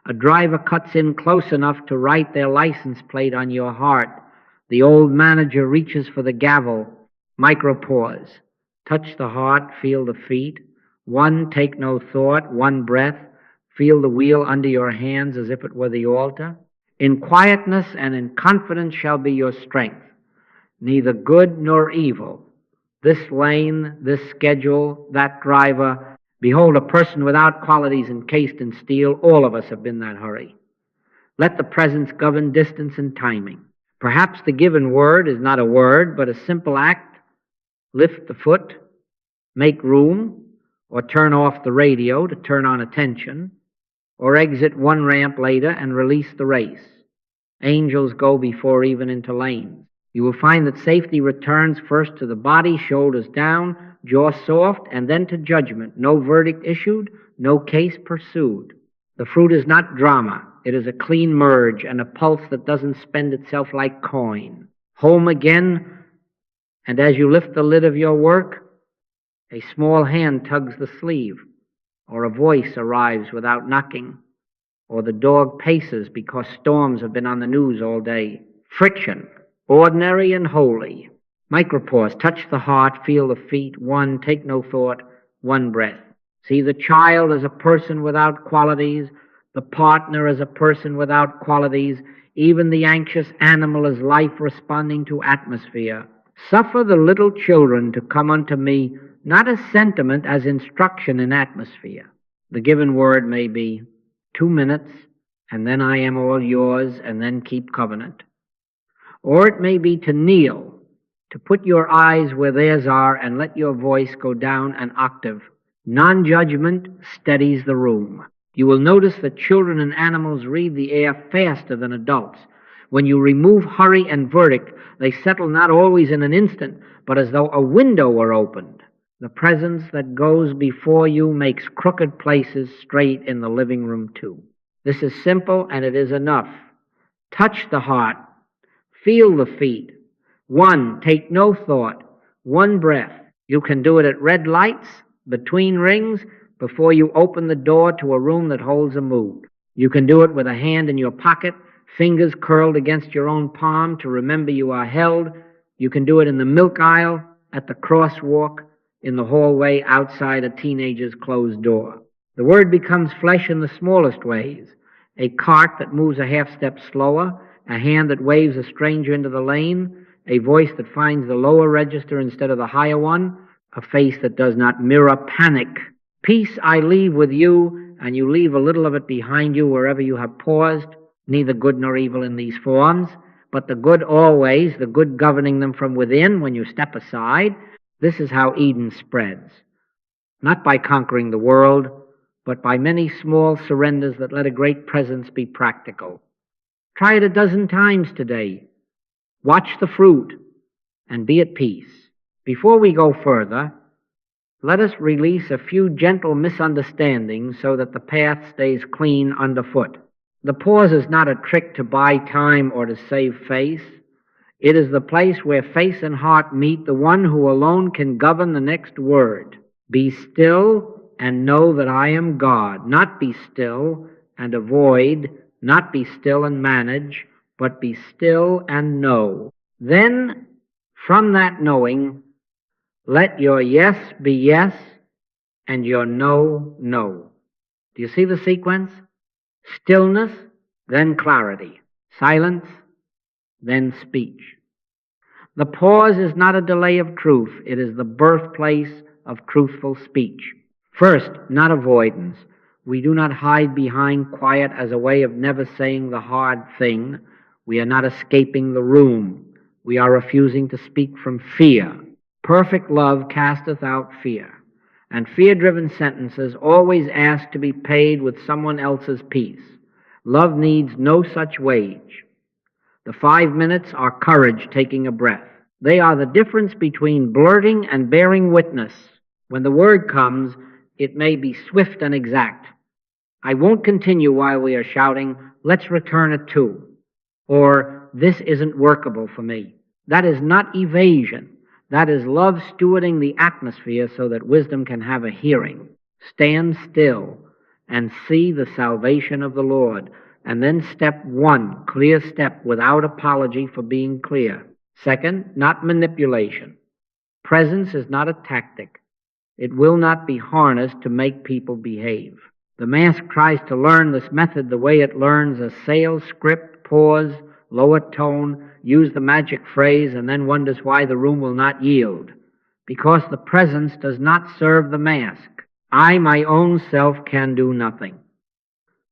A driver cuts in close enough to write their license plate on your heart. The old manager reaches for the gavel. Micropause. Touch the heart, feel the feet. One, take no thought. One breath. Feel the wheel under your hands as if it were the altar. In quietness and in confidence shall be your strength. Neither good nor evil. This lane, this schedule, that driver. Behold, a person without qualities encased in steel. All of us have been that hurry. Let the presence govern distance and timing. Perhaps the given word is not a word, but a simple act. Lift the foot, make room, or turn off the radio to turn on attention, or exit one ramp later and release the race. Angels go before even into lanes. You will find that safety returns first to the body, shoulders down, jaw soft, and then to judgment. No verdict issued, no case pursued. The fruit is not drama. It is a clean merge and a pulse that doesn't spend itself like coin. Home again, and as you lift the lid of your work, a small hand tugs the sleeve, or a voice arrives without knocking, or the dog paces because storms have been on the news all day. Friction, ordinary and holy. Micropause, touch the heart, feel the feet. One, take no thought. One breath. See the child as a person without qualities, the partner as a person without qualities, even the anxious animal as life responding to atmosphere. Suffer the little children to come unto me, not as sentiment, as instruction in atmosphere. The given word may be 2 minutes, and then I am all yours, and then keep covenant. Or it may be to kneel, to put your eyes where theirs are, and let your voice go down an octave. Non-judgment steadies the room. You will notice that children and animals read the air faster than adults. When you remove hurry and verdict, they settle not always in an instant, but as though a window were opened. The presence that goes before you makes crooked places straight in the living room too. This is simple, and it is enough. Touch the heart. Feel the feet. One, take no thought. One breath. You can do it at red lights, between rings, before you open the door to a room that holds a mood. You can do it with a hand in your pocket, fingers curled against your own palm to remember you are held. You can do it in the milk aisle, at the crosswalk, in the hallway outside a teenager's closed door. The word becomes flesh in the smallest ways. A cart that moves a half step slower, a hand that waves a stranger into the lane, a voice that finds the lower register instead of the higher one, a face that does not mirror panic. Peace I leave with you, and you leave a little of it behind you wherever you have paused, neither good nor evil in these forms, but the good always, the good governing them from within when you step aside. This is how Eden spreads. Not by conquering the world, but by many small surrenders that let a great presence be practical. Try it a dozen times today. Watch the fruit and be at peace. Before we go further, let us release a few gentle misunderstandings so that the path stays clean underfoot. The pause is not a trick to buy time or to save face. It is the place where face and heart meet, the one who alone can govern the next word. Be still and know that I am God. Not be still and avoid, not be still and manage, but be still and know. Then, from that knowing, let your yes be yes and your no, no. Do you see the sequence? Stillness, then clarity. Silence, then speech. The pause is not a delay of truth. It is the birthplace of truthful speech. First, not avoidance. We do not hide behind quiet as a way of never saying the hard thing. We are not escaping the room. We are refusing to speak from fear. Perfect love casteth out fear. And fear-driven sentences always ask to be paid with someone else's peace. Love needs no such wage. The 5 minutes are courage taking a breath. They are the difference between blurting and bearing witness. When the word comes, it may be swift and exact. I won't continue while we are shouting, let's return at 2. Or, this isn't workable for me. That is not evasion. That is love stewarding the atmosphere so that wisdom can have a hearing. Stand still and see the salvation of the Lord. And then step 1, clear step without apology for being clear. Second, not manipulation. Presence is not a tactic. It will not be harnessed to make people behave. The mask tries to learn this method the way it learns a sales script, pause, lower tone, use the magic phrase, and then wonders why the room will not yield. Because the presence does not serve the mask. I, my own self, can do nothing.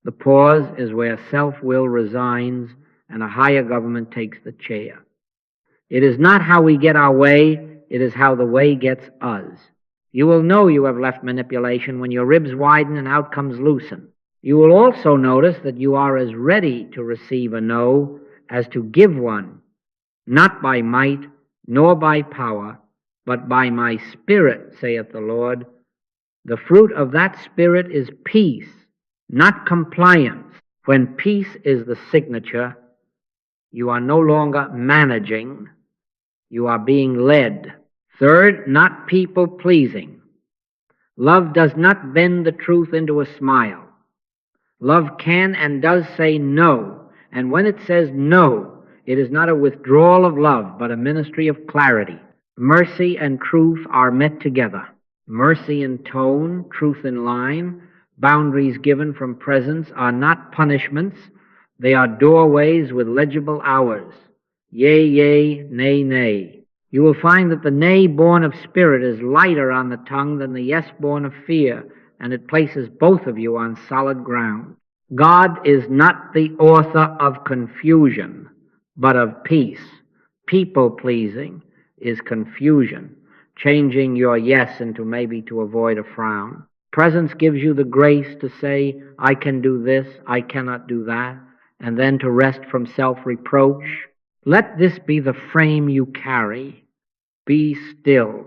The pause is where self-will resigns and a higher government takes the chair. It is not how we get our way, it is how the way gets us. You will know you have left manipulation when your ribs widen and outcomes loosen. You will also notice that you are as ready to receive a no as to give one, not by might nor by power, but by my Spirit, saith the Lord. The fruit of that Spirit is peace, not compliance. When peace is the signature, you are no longer managing, you are being led. Third, not people-pleasing. Love does not bend the truth into a smile. Love can and does say no, and when it says no, it is not a withdrawal of love, but a ministry of clarity. Mercy and truth are met together. Mercy in tone, truth in line, boundaries given from presence are not punishments. They are doorways with legible hours. Yea, yea, nay, nay. You will find that the nay born of spirit is lighter on the tongue than the yes born of fear, and it places both of you on solid ground. God is not the author of confusion, but of peace. People-pleasing is confusion, changing your yes into maybe to avoid a frown. Presence gives you the grace to say, I can do this, I cannot do that, and then to rest from self-reproach. Let this be the frame you carry. Be still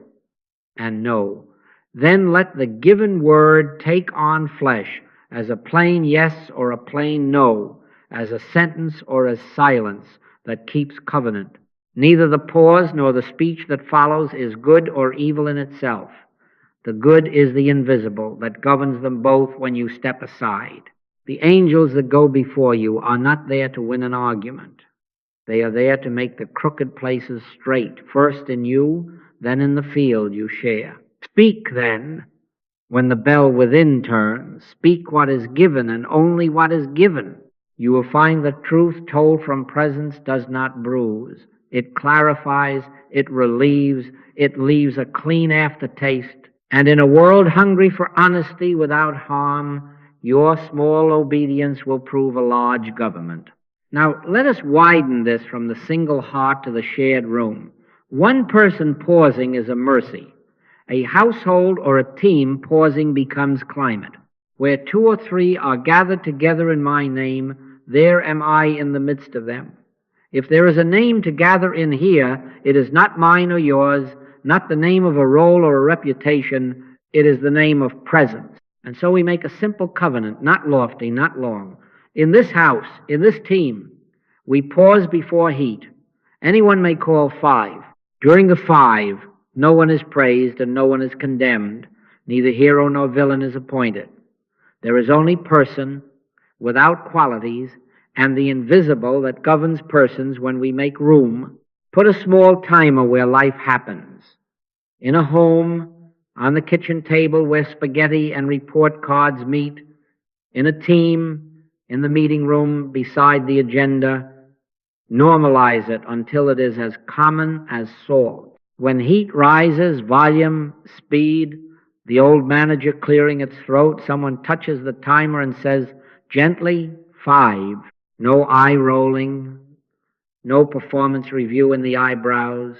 and know. Then let the given word take on flesh as a plain yes or a plain no, as a sentence or as silence that keeps covenant. Neither the pause nor the speech that follows is good or evil in itself. The good is the invisible that governs them both when you step aside. The angels that go before you are not there to win an argument. They are there to make the crooked places straight, first in you, then in the field you share. Speak then, when the bell within turns. Speak what is given and only what is given. You will find that truth told from presence does not bruise. It clarifies, it relieves, it leaves a clean aftertaste. And in a world hungry for honesty without harm, your small obedience will prove a large government. Now, let us widen this from the single heart to the shared room. One person pausing is a mercy. A household or a team pausing becomes climate. Where 2 or 3 are gathered together in my name, there am I in the midst of them. If there is a name to gather in here, it is not mine or yours, not the name of a role or a reputation, it is the name of presence. And so we make a simple covenant, not lofty, not long. In this house, in this team, we pause before heat. Anyone may call 5. During the 5, no one is praised and no one is condemned. Neither hero nor villain is appointed. There is only person without qualities and the invisible that governs persons when we make room. Put a small timer where life happens. In a home, on the kitchen table where spaghetti and report cards meet, in a team, in the meeting room, beside the agenda. Normalize it until it is as common as salt. When heat rises, volume, speed, the old manager clearing its throat, someone touches the timer and says, gently, 5. No eye rolling, no performance review in the eyebrows,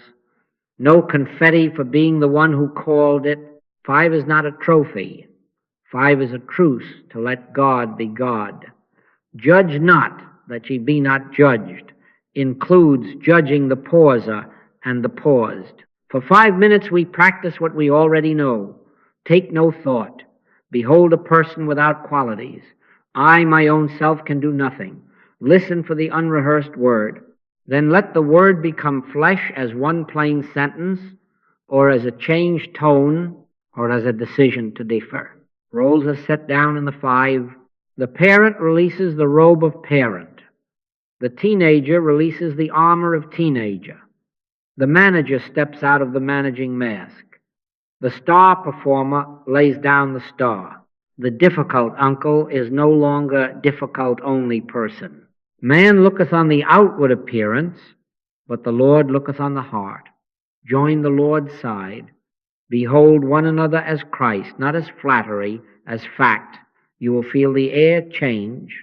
no confetti for being the one who called it. 5 is not a trophy. 5 is a truce to let God be God. Judge not that ye be not judged includes judging the pauser and the paused. For 5 minutes we practice what we already know. Take no thought. Behold a person without qualities. I, my own self, can do nothing. Listen for the unrehearsed word. Then let the word become flesh as one plain sentence, or as a changed tone, or as a decision to differ. Roles are set down in the 5. The parent releases the robe of parent. The teenager releases the armor of teenager. The manager steps out of the managing mask. The star performer lays down the star. The difficult uncle is no longer difficult only person. Man looketh on the outward appearance, but the Lord looketh on the heart. Join the Lord's side. Behold one another as Christ, not as flattery, as fact. You will feel the air change.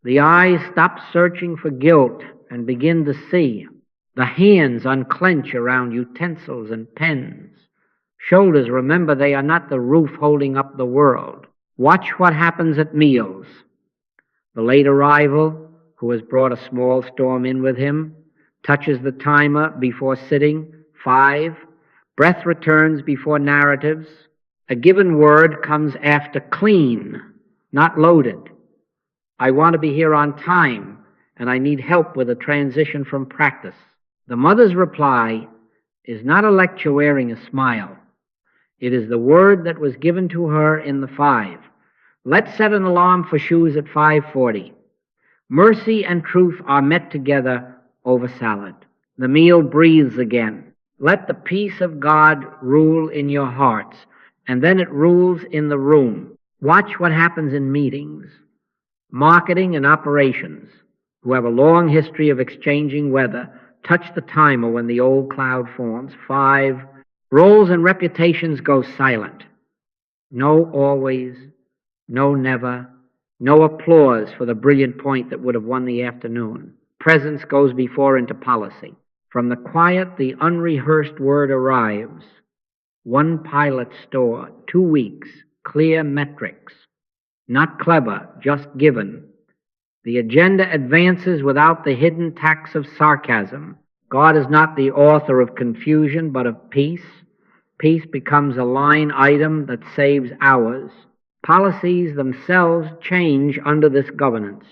The eyes stop searching for guilt and begin to see. The hands unclench around utensils and pens. Shoulders remember they are not the roof holding up the world. Watch what happens at meals. The late arrival, who has brought a small storm in with him, touches the timer before sitting. 5. Breath returns before narratives. A given word comes after clean, not loaded. I want to be here on time, and I need help with a transition from practice. The mother's reply is not a lecture wearing a smile. It is the word that was given to her in the 5. Let's set an alarm for shoes at 5:40. Mercy and truth are met together over salad. The meal breathes again. Let the peace of God rule in your hearts, and then it rules in the room. Watch what happens in meetings. Marketing and operations, who have a long history of exchanging weather, touch the timer when the old cloud forms. 5. Roles and reputations go silent. No always, no never, no applause for the brilliant point that would have won the afternoon. Presence goes before into policy. From the quiet, the unrehearsed word arrives. One pilot store, 2 weeks, clear metrics. Not clever, just given. The agenda advances without the hidden tax of sarcasm. God is not the author of confusion, but of peace. Peace becomes a line item that saves hours. Policies themselves change under this governance.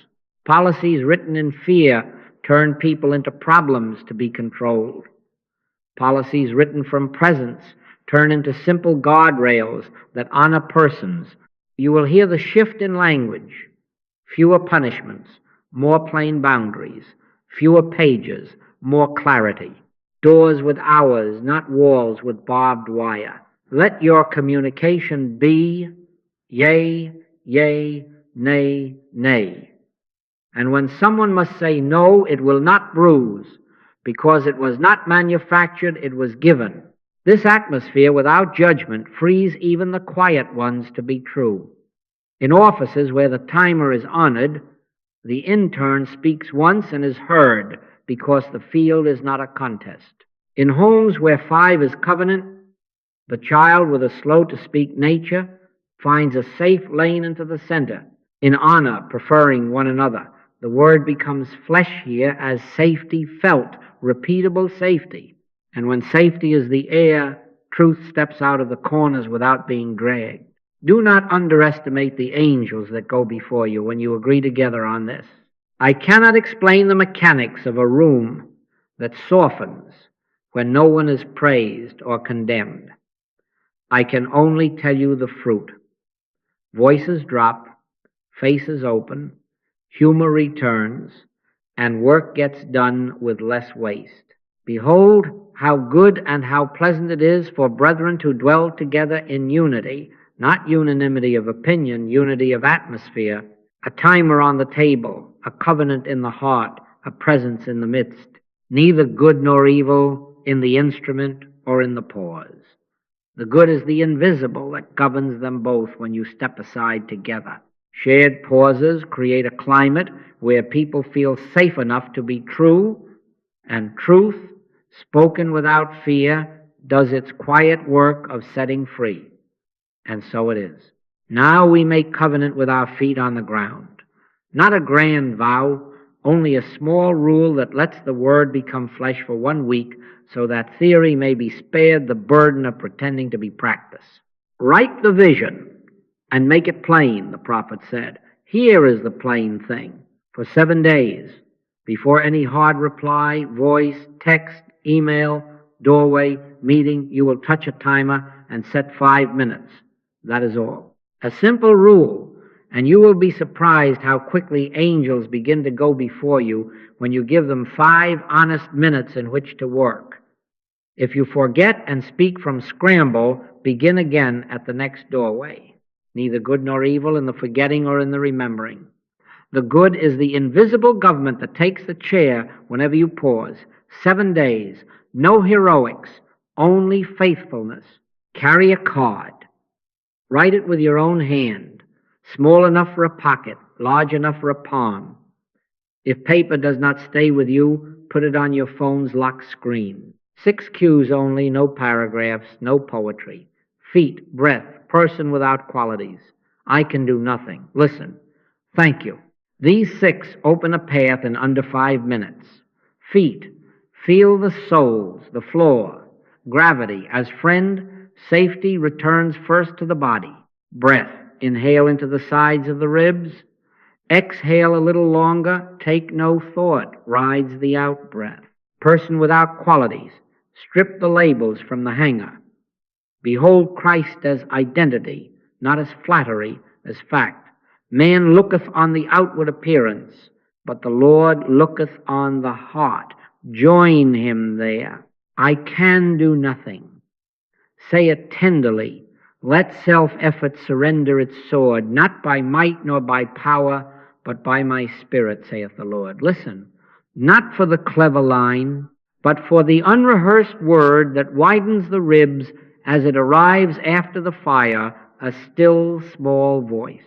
Policies written in fear turn people into problems to be controlled. Policies written from presence turn into simple guardrails that honor persons. You will hear the shift in language. Fewer punishments, more plain boundaries. Fewer pages, more clarity. Doors with hours, not walls with barbed wire. Let your communication be yea, yea, nay, nay. And when someone must say no, it will not bruise, because it was not manufactured, it was given. This atmosphere without judgment frees even the quiet ones to be true. In offices where the timer is honored, the intern speaks once and is heard, because the field is not a contest. In homes where 5 is covenant, the child with a slow-to-speak nature finds a safe lane into the center, in honor, preferring one another. The word becomes flesh here as safety felt, repeatable safety. And when safety is the air, truth steps out of the corners without being dragged. Do not underestimate the angels that go before you when you agree together on this. I cannot explain the mechanics of a room that softens when no one is praised or condemned. I can only tell you the fruit. Voices drop, faces open, humor returns, and work gets done with less waste. Behold, how good and how pleasant it is for brethren to dwell together in unity, not unanimity of opinion, unity of atmosphere, a timer on the table, a covenant in the heart, a presence in the midst, neither good nor evil in the instrument or in the pause. The good is the invisible that governs them both when you step aside together. Shared pauses create a climate where people feel safe enough to be true, and truth, spoken without fear, does its quiet work of setting free. And so it is. Now we make covenant with our feet on the ground. Not a grand vow, Only a small rule that lets the Word become flesh for 1 week so that theory may be spared the burden of pretending to be practice. Write the vision and make it plain, the prophet said. Here is the plain thing. For 7 days, before any hard reply, voice, text, email, doorway, meeting, you will touch a timer and set 5 minutes. That is all. A simple rule, and you will be surprised how quickly angels begin to go before you when you give them 5 honest minutes in which to work. If you forget and speak from scramble, begin again at the next doorway. Neither good nor evil in the forgetting or in the remembering. The good is the invisible government that takes the chair whenever you pause. 7 days, no heroics, only faithfulness. Carry a card. Write it with your own hand, small enough for a pocket, large enough for a palm. If paper does not stay with you, put it on your phone's lock screen. 6 cues only, no paragraphs, no poetry. Feet, breath, person without qualities. I can do nothing. Listen. Thank you. These 6 open a path in under 5 minutes. Feet, feel the soles, the floor. Gravity, as friend, safety returns first to the body. Breath, inhale into the sides of the ribs. Exhale a little longer, take no thought, rides the out-breath. Person without qualities, strip the labels from the hanger. Behold Christ as identity, not as flattery, as fact. Man looketh on the outward appearance, but the Lord looketh on the heart. Join him there. I can do nothing. Say it tenderly. Let self-effort surrender its sword, not by might nor by power, but by my Spirit, saith the Lord. Listen, not for the clever line, but for the unrehearsed word that widens the ribs as it arrives after the fire, a still small voice.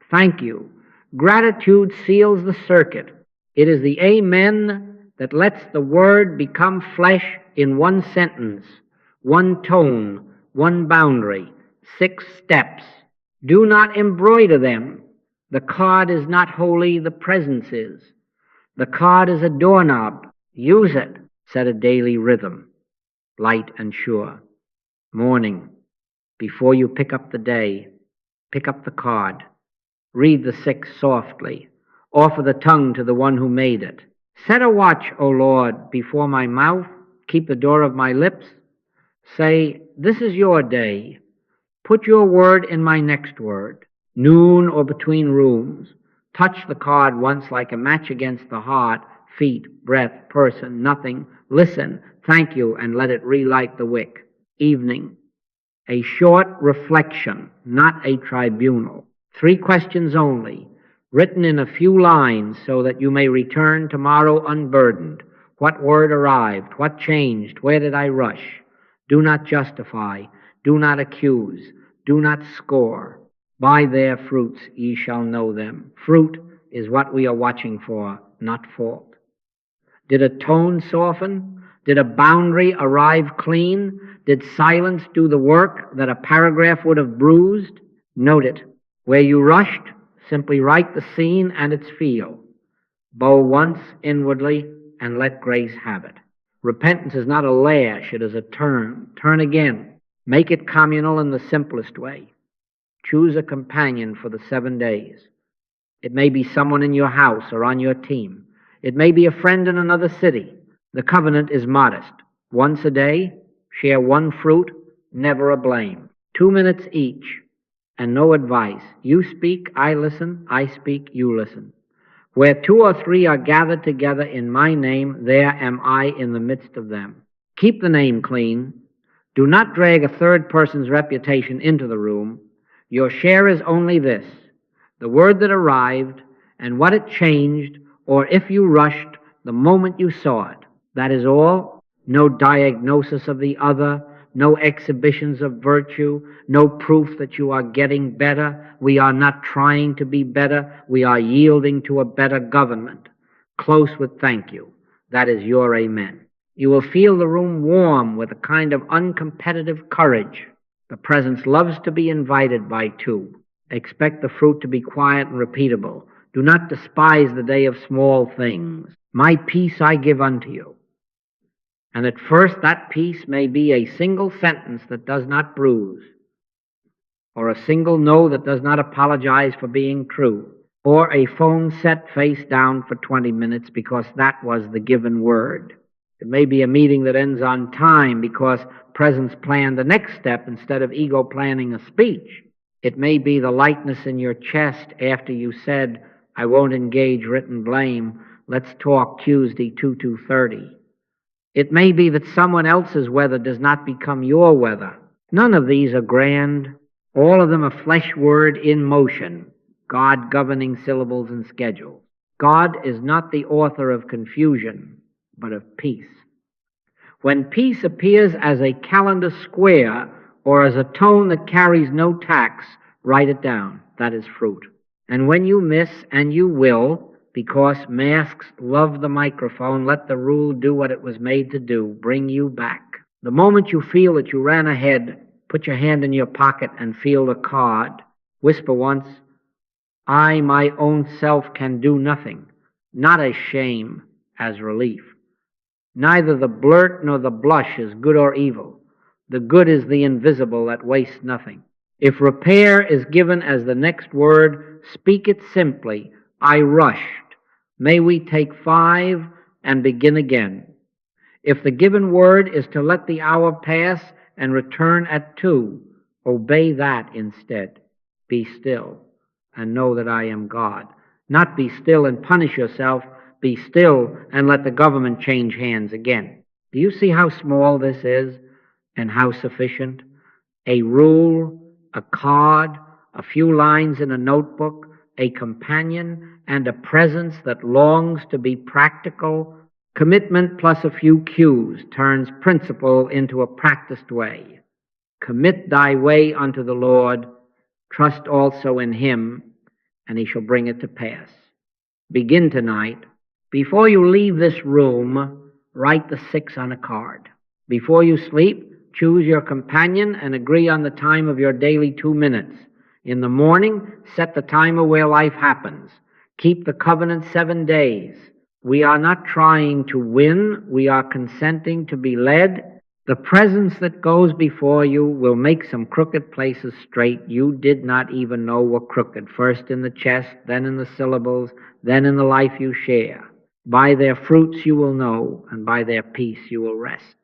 Thank you. Gratitude seals the circuit. It is the amen that lets the word become flesh in 1 sentence, 1 tone, 1 boundary, 6 steps. Do not embroider them. The card is not holy, the presence is. The card is a doorknob. Use it. Set a daily rhythm, light and sure. Morning, before you pick up the day, pick up the card. Read the 6 softly. Offer the tongue to the one who made it. Set a watch, O Lord, before my mouth. Keep the door of my lips. Say, this is your day. Put your word in my next word. Noon or between rooms. Touch the card once like a match against the heart. Feet, breath, person, nothing. Listen, thank you, and let it relight the wick. Evening. A short reflection, not a tribunal. 3 questions only, written in a few lines so that you may return tomorrow unburdened. What word arrived? What changed? Where did I rush? Do not justify. Do not accuse. Do not score. By their fruits ye shall know them. Fruit is what we are watching for, not fault. Did a tone soften? Did a boundary arrive clean? Did silence do the work that a paragraph would have bruised? Note it. Where you rushed, simply write the scene and its feel. Bow once inwardly and let grace have it. Repentance is not a lash, it is a turn. Turn again. Make it communal in the simplest way. Choose a companion for the 7 days. It may be someone in your house or on your team. It may be a friend in another city. The covenant is modest. Once a day, share 1 fruit, never a blame. 2 minutes each, and no advice. You speak, I listen. I speak, you listen. Where 2 or 3 are gathered together in my name, there am I in the midst of them. Keep the name clean. Do not drag a third person's reputation into the room. Your share is only this, the word that arrived and what it changed, or if you rushed the moment you saw it. That is all. No diagnosis of the other, no exhibitions of virtue, no proof that you are getting better. We are not trying to be better. We are yielding to a better government. Close with thank you. That is your amen. You will feel the room warm with a kind of uncompetitive courage. The presence loves to be invited by 2. Expect the fruit to be quiet and repeatable. Do not despise the day of small things. My peace I give unto you. And at first that peace may be a single sentence that does not bruise, or a single no that does not apologize for being true, or a phone set face down for 20 minutes because that was the given word. It may be a meeting that ends on time because presence planned the next step instead of ego planning a speech. It may be the lightness in your chest after you said, I won't engage written blame. Let's talk Tuesday 2:30. It may be that someone else's weather does not become your weather. None of these are grand. All of them are flesh word in motion, God governing syllables and schedules. God is not the author of confusion, but of peace. When peace appears as a calendar square or as a tone that carries no tax, write it down. That is fruit. And when you miss, and you will, because masks love the microphone, let the rule do what it was made to do, bring you back. The moment you feel that you ran ahead, put your hand in your pocket and feel the card. Whisper once, I, my own self, can do nothing, not as shame, as relief. Neither the blurt nor the blush is good or evil. The good is the invisible that wastes nothing. If repair is given as the next word, speak it simply. I rushed. May we take 5 and begin again. If the given word is to let the hour pass and return at 2, obey that instead. Be still and know that I am God. Not be still and punish yourself. Be still and let the government change hands again. Do you see how small this is and how sufficient? A rule, a card, a few lines in a notebook, a companion, and a presence that longs to be practical. Commitment plus a few cues turns principle into a practiced way. Commit thy way unto the Lord, trust also in him, and he shall bring it to pass. Begin tonight. Before you leave this room, write the 6 on a card. Before you sleep, choose your companion and agree on the time of your daily 2 minutes. In the morning, set the timer where life happens. Keep the covenant 7 days. We are not trying to win. We are consenting to be led. The presence that goes before you will make some crooked places straight you did not even know were crooked, first in the chest, then in the syllables, then in the life you share. By their fruits you will know, and by their peace you will rest.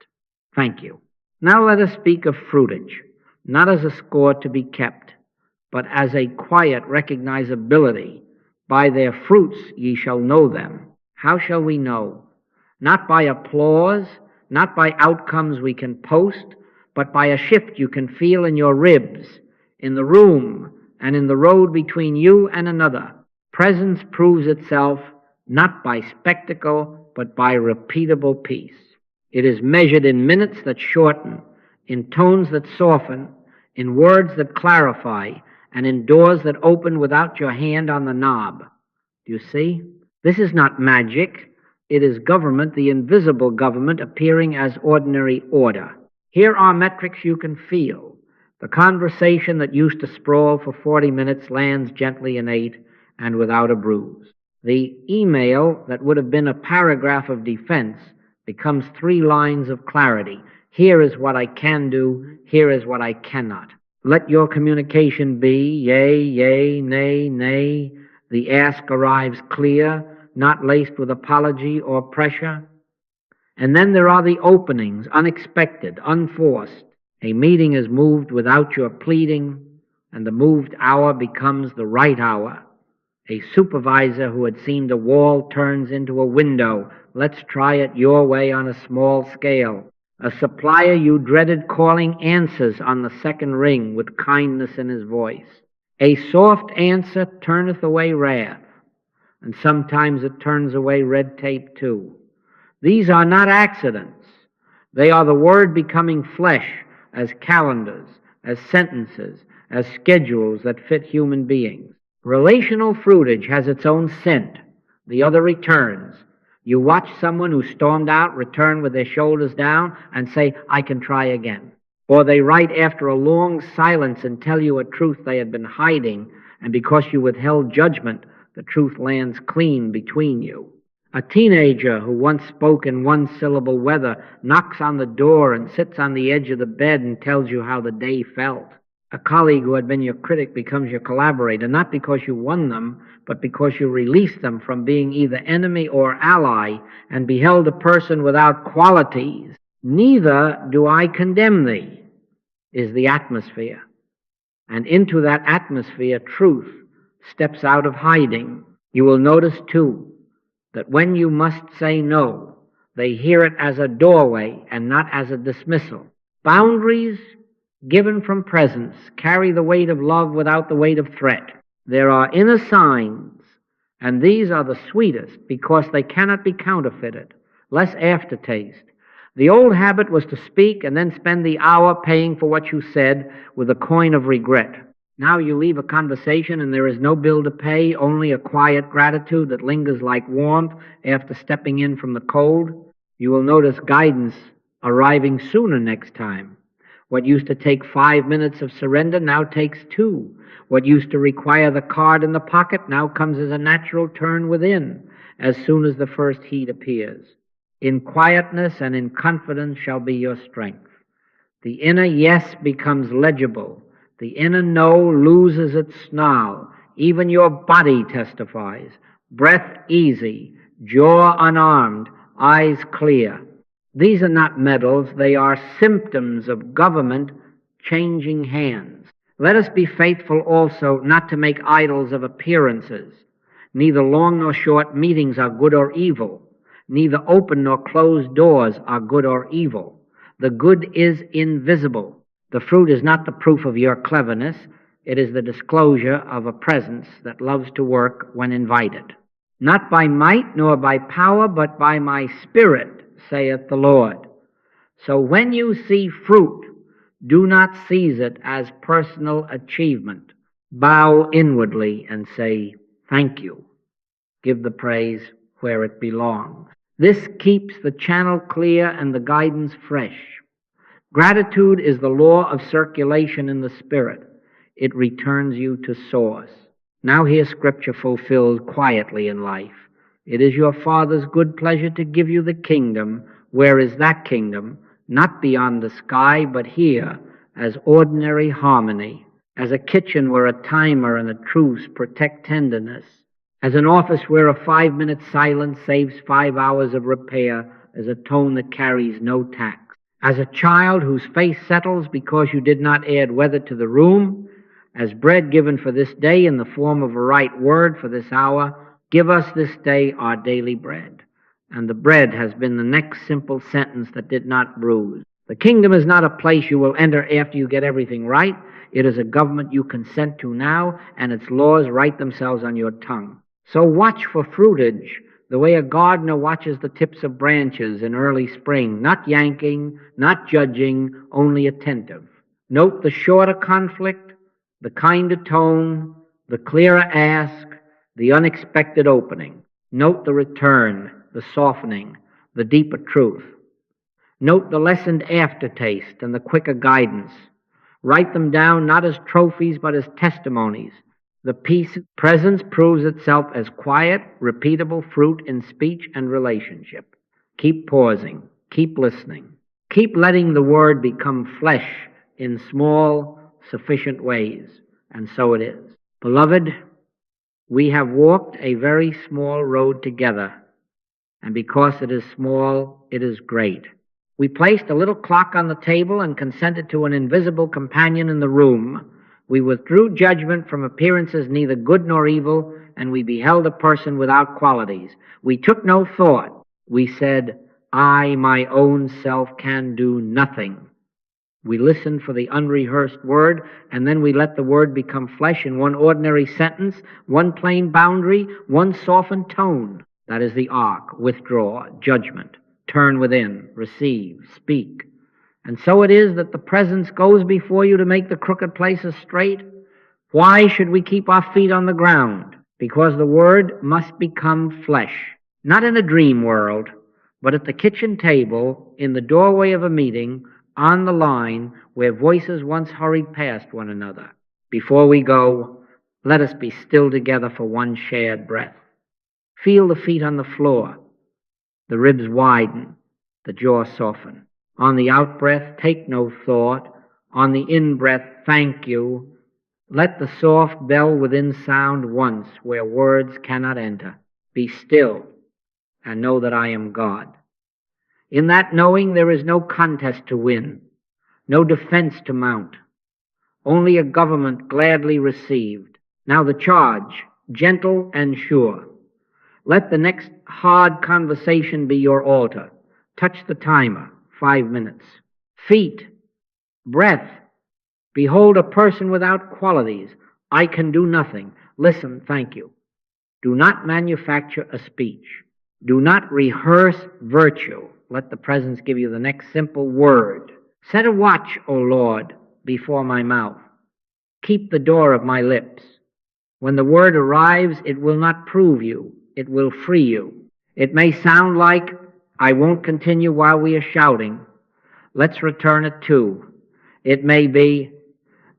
Thank you. Now let us speak of fruitage, not as a score to be kept, but as a quiet recognizability. By their fruits ye shall know them. How shall we know? Not by applause, not by outcomes we can post, but by a shift you can feel in your ribs, in the room, and in the road between you and another. Presence proves itself not by spectacle, but by repeatable peace. It is measured in minutes that shorten, in tones that soften, in words that clarify, and in doors that open without your hand on the knob. Do you see? This is not magic. It is government, the invisible government, appearing as ordinary order. Here are metrics you can feel. The conversation that used to sprawl for 40 minutes lands gently in 8 and without a bruise. The email that would have been a paragraph of defense becomes 3 lines of clarity. Here is what I can do. Here is what I cannot. Let your communication be yea, yea, nay, nay. The ask arrives clear, not laced with apology or pressure. And then there are the openings, unexpected, unforced. A meeting is moved without your pleading, and the moved hour becomes the right hour. A supervisor who had seemed a wall turns into a window. Let's try it your way on a small scale. A supplier you dreaded calling answers on the second ring with kindness in his voice. A soft answer turneth away wrath, and sometimes it turns away red tape too. These are not accidents. They are the Word becoming flesh as calendars, as sentences, as schedules that fit human beings. Relational fruitage has its own scent. The other returns. You watch someone who stormed out return with their shoulders down and say, I can try again. Or they write after a long silence and tell you a truth they had been hiding, and because you withheld judgment, The truth lands clean between you. A teenager who once spoke in one-syllable weather knocks on the door and sits on the edge of the bed and tells you how the day felt. A colleague who had been your critic becomes your collaborator, not because you won them, but because you released them from being either enemy or ally and beheld a person without qualities. Neither do I condemn thee, is the atmosphere. And into that atmosphere, truth steps out of hiding. You will notice, too, that when you must say no, they hear it as a doorway and not as a dismissal. Boundaries given from presence carry the weight of love without the weight of threat. There are inner signs, and these are the sweetest because they cannot be counterfeited. Less aftertaste. The old habit was to speak and then spend the hour paying for what you said with a coin of regret. Now you leave a conversation and there is no bill to pay, only a quiet gratitude that lingers like warmth after stepping in from the cold. You will notice guidance arriving sooner next time. What used to take 5 minutes of surrender now takes 2. What used to require the card in the pocket now comes as a natural turn within, as soon as the first heat appears. In quietness and in confidence shall be your strength. The inner yes becomes legible. The inner no loses its snarl. Even your body testifies. Breath easy, jaw unarmed, eyes clear. These are not medals, they are symptoms of government changing hands. Let us be faithful also not to make idols of appearances. Neither long nor short meetings are good or evil. Neither open nor closed doors are good or evil. The good is invisible. The fruit is not the proof of your cleverness. It is the disclosure of a presence that loves to work when invited. Not by might nor by power, but by my Spirit, saith the Lord. So when you see fruit, do not seize it as personal achievement. Bow inwardly and say, thank you. Give the praise where it belongs. This keeps the channel clear and the guidance fresh. Gratitude is the law of circulation in the Spirit. It returns you to source. Now hear Scripture fulfilled quietly in life. It is your Father's good pleasure to give you the kingdom. Where is that kingdom? Not beyond the sky, but here, as ordinary harmony, as a kitchen where a timer and a truce protect tenderness, as an office where a 5-minute silence saves 5 hours of repair, as a tone that carries no tax. As a child whose face settles because you did not add weather to the room, as bread given for this day in the form of a right word for this hour, give us this day our daily bread. And the bread has been the next simple sentence that did not bruise. The kingdom is not a place you will enter after you get everything right. It is a government you consent to now, and its laws write themselves on your tongue. So watch for fruitage the way a gardener watches the tips of branches in early spring, not yanking, not judging, only attentive. Note the shorter conflict, the kinder tone, the clearer ask, the unexpected opening. Note the return, the softening, the deeper truth. Note the lessened aftertaste and the quicker guidance. Write them down not as trophies but as testimonies. The presence proves itself as quiet, repeatable fruit in speech and relationship. Keep pausing. Keep listening. Keep letting the word become flesh in small, sufficient ways. And so it is. Beloved, we have walked a very small road together. And because it is small, it is great. We placed a little clock on the table and consented to an invisible companion in the room. We withdrew judgment from appearances neither good nor evil, and we beheld a person without qualities. We took no thought. We said, I, my own self, can do nothing. We listened for the unrehearsed word, and then we let the word become flesh in one ordinary sentence, one plain boundary, one softened tone. That is the arc. Withdraw, judgment, turn within, receive, speak. And so it is that the presence goes before you to make the crooked places straight. Why should we keep our feet on the ground? Because the word must become flesh. Not in a dream world, but at the kitchen table, in the doorway of a meeting, on the line where voices once hurried past one another. Before we go, Let us be still together for one shared breath. Feel the feet on the floor, the ribs widen, the jaw soften. On the out-breath, take no thought. On the in-breath, thank you. Let the soft bell within sound once where words cannot enter. Be still and know that I am God. In that knowing there is no contest to win, no defense to mount, only a government gladly received. Now the charge, gentle and sure. Let the next hard conversation be your altar. Touch the timer, 5 minutes. Feet, breath. Behold a person without qualities. I can do nothing. Listen, thank you. Do not manufacture a speech. Do not rehearse virtue. Let the presence give you the next simple word. Set a watch, O Lord, before my mouth. Keep the door of my lips. When the word arrives, it will not prove you. It will free you. It may sound like, I won't continue while we are shouting. Let's return it to. It may be,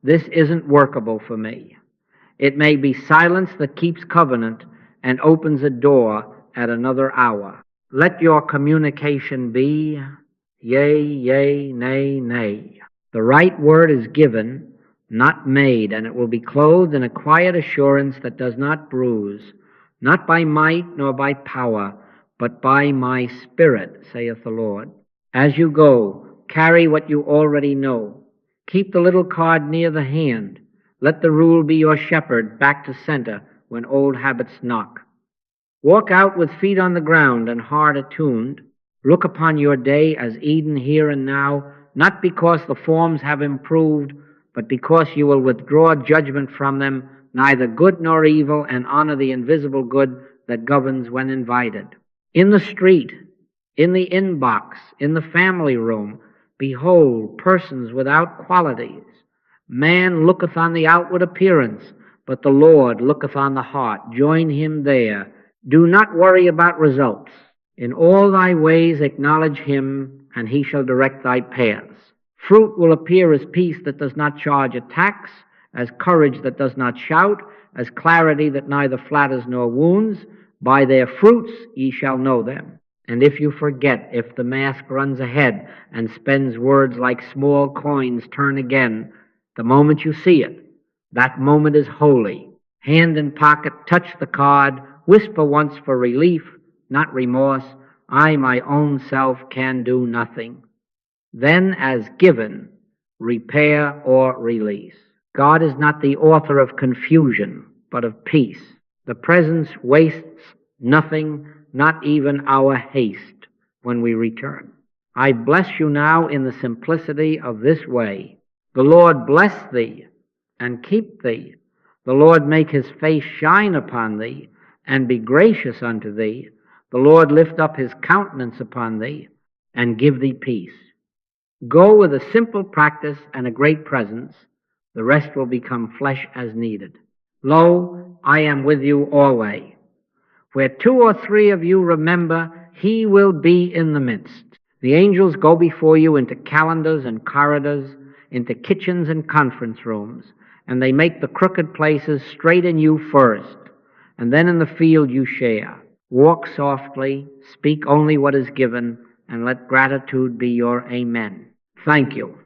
this isn't workable for me. It may be silence that keeps covenant and opens a door at another hour. Let your communication be, yea, yea, nay, nay. The right word is given, not made, and it will be clothed in a quiet assurance that does not bruise, not by might nor by power, but by my Spirit, saith the Lord. As you go, carry what you already know. Keep the little card near the hand. Let the rule be your shepherd back to center when old habits knock. Walk out with feet on the ground and heart attuned. Look upon your day as Eden here and now, not because the forms have improved, but because you will withdraw judgment from them, neither good nor evil, and honor the invisible good that governs when invited. In the street, in the inbox, in the family room, behold persons without qualities. Man looketh on the outward appearance, but the Lord looketh on the heart. Join him there. Do not worry about results. In all thy ways acknowledge him, and he shall direct thy paths. Fruit will appear as peace that does not charge a tax, as courage that does not shout, as clarity that neither flatters nor wounds. By their fruits ye shall know them. And if you forget, if the mask runs ahead and spends words like small coins turn again, the moment you see it, that moment is holy. Hand in pocket, touch the card, whisper once for relief, not remorse, I, my own self, can do nothing. Then, as given, repair or release. God is not the author of confusion, but of peace. The presence wastes nothing, not even our haste, when we return. I bless you now in the simplicity of this way. The Lord bless thee and keep thee. The Lord make his face shine upon thee and be gracious unto thee. The Lord lift up his countenance upon thee and give thee peace. Go with a simple practice and a great presence. The rest will become flesh as needed. Lo, I am with you always. Where 2 or 3 of you remember, he will be in the midst. The angels go before you into calendars and corridors, into kitchens and conference rooms, and they make the crooked places straight in you first, and then in the field you share. Walk softly, speak only what is given, and let gratitude be your amen. Thank you.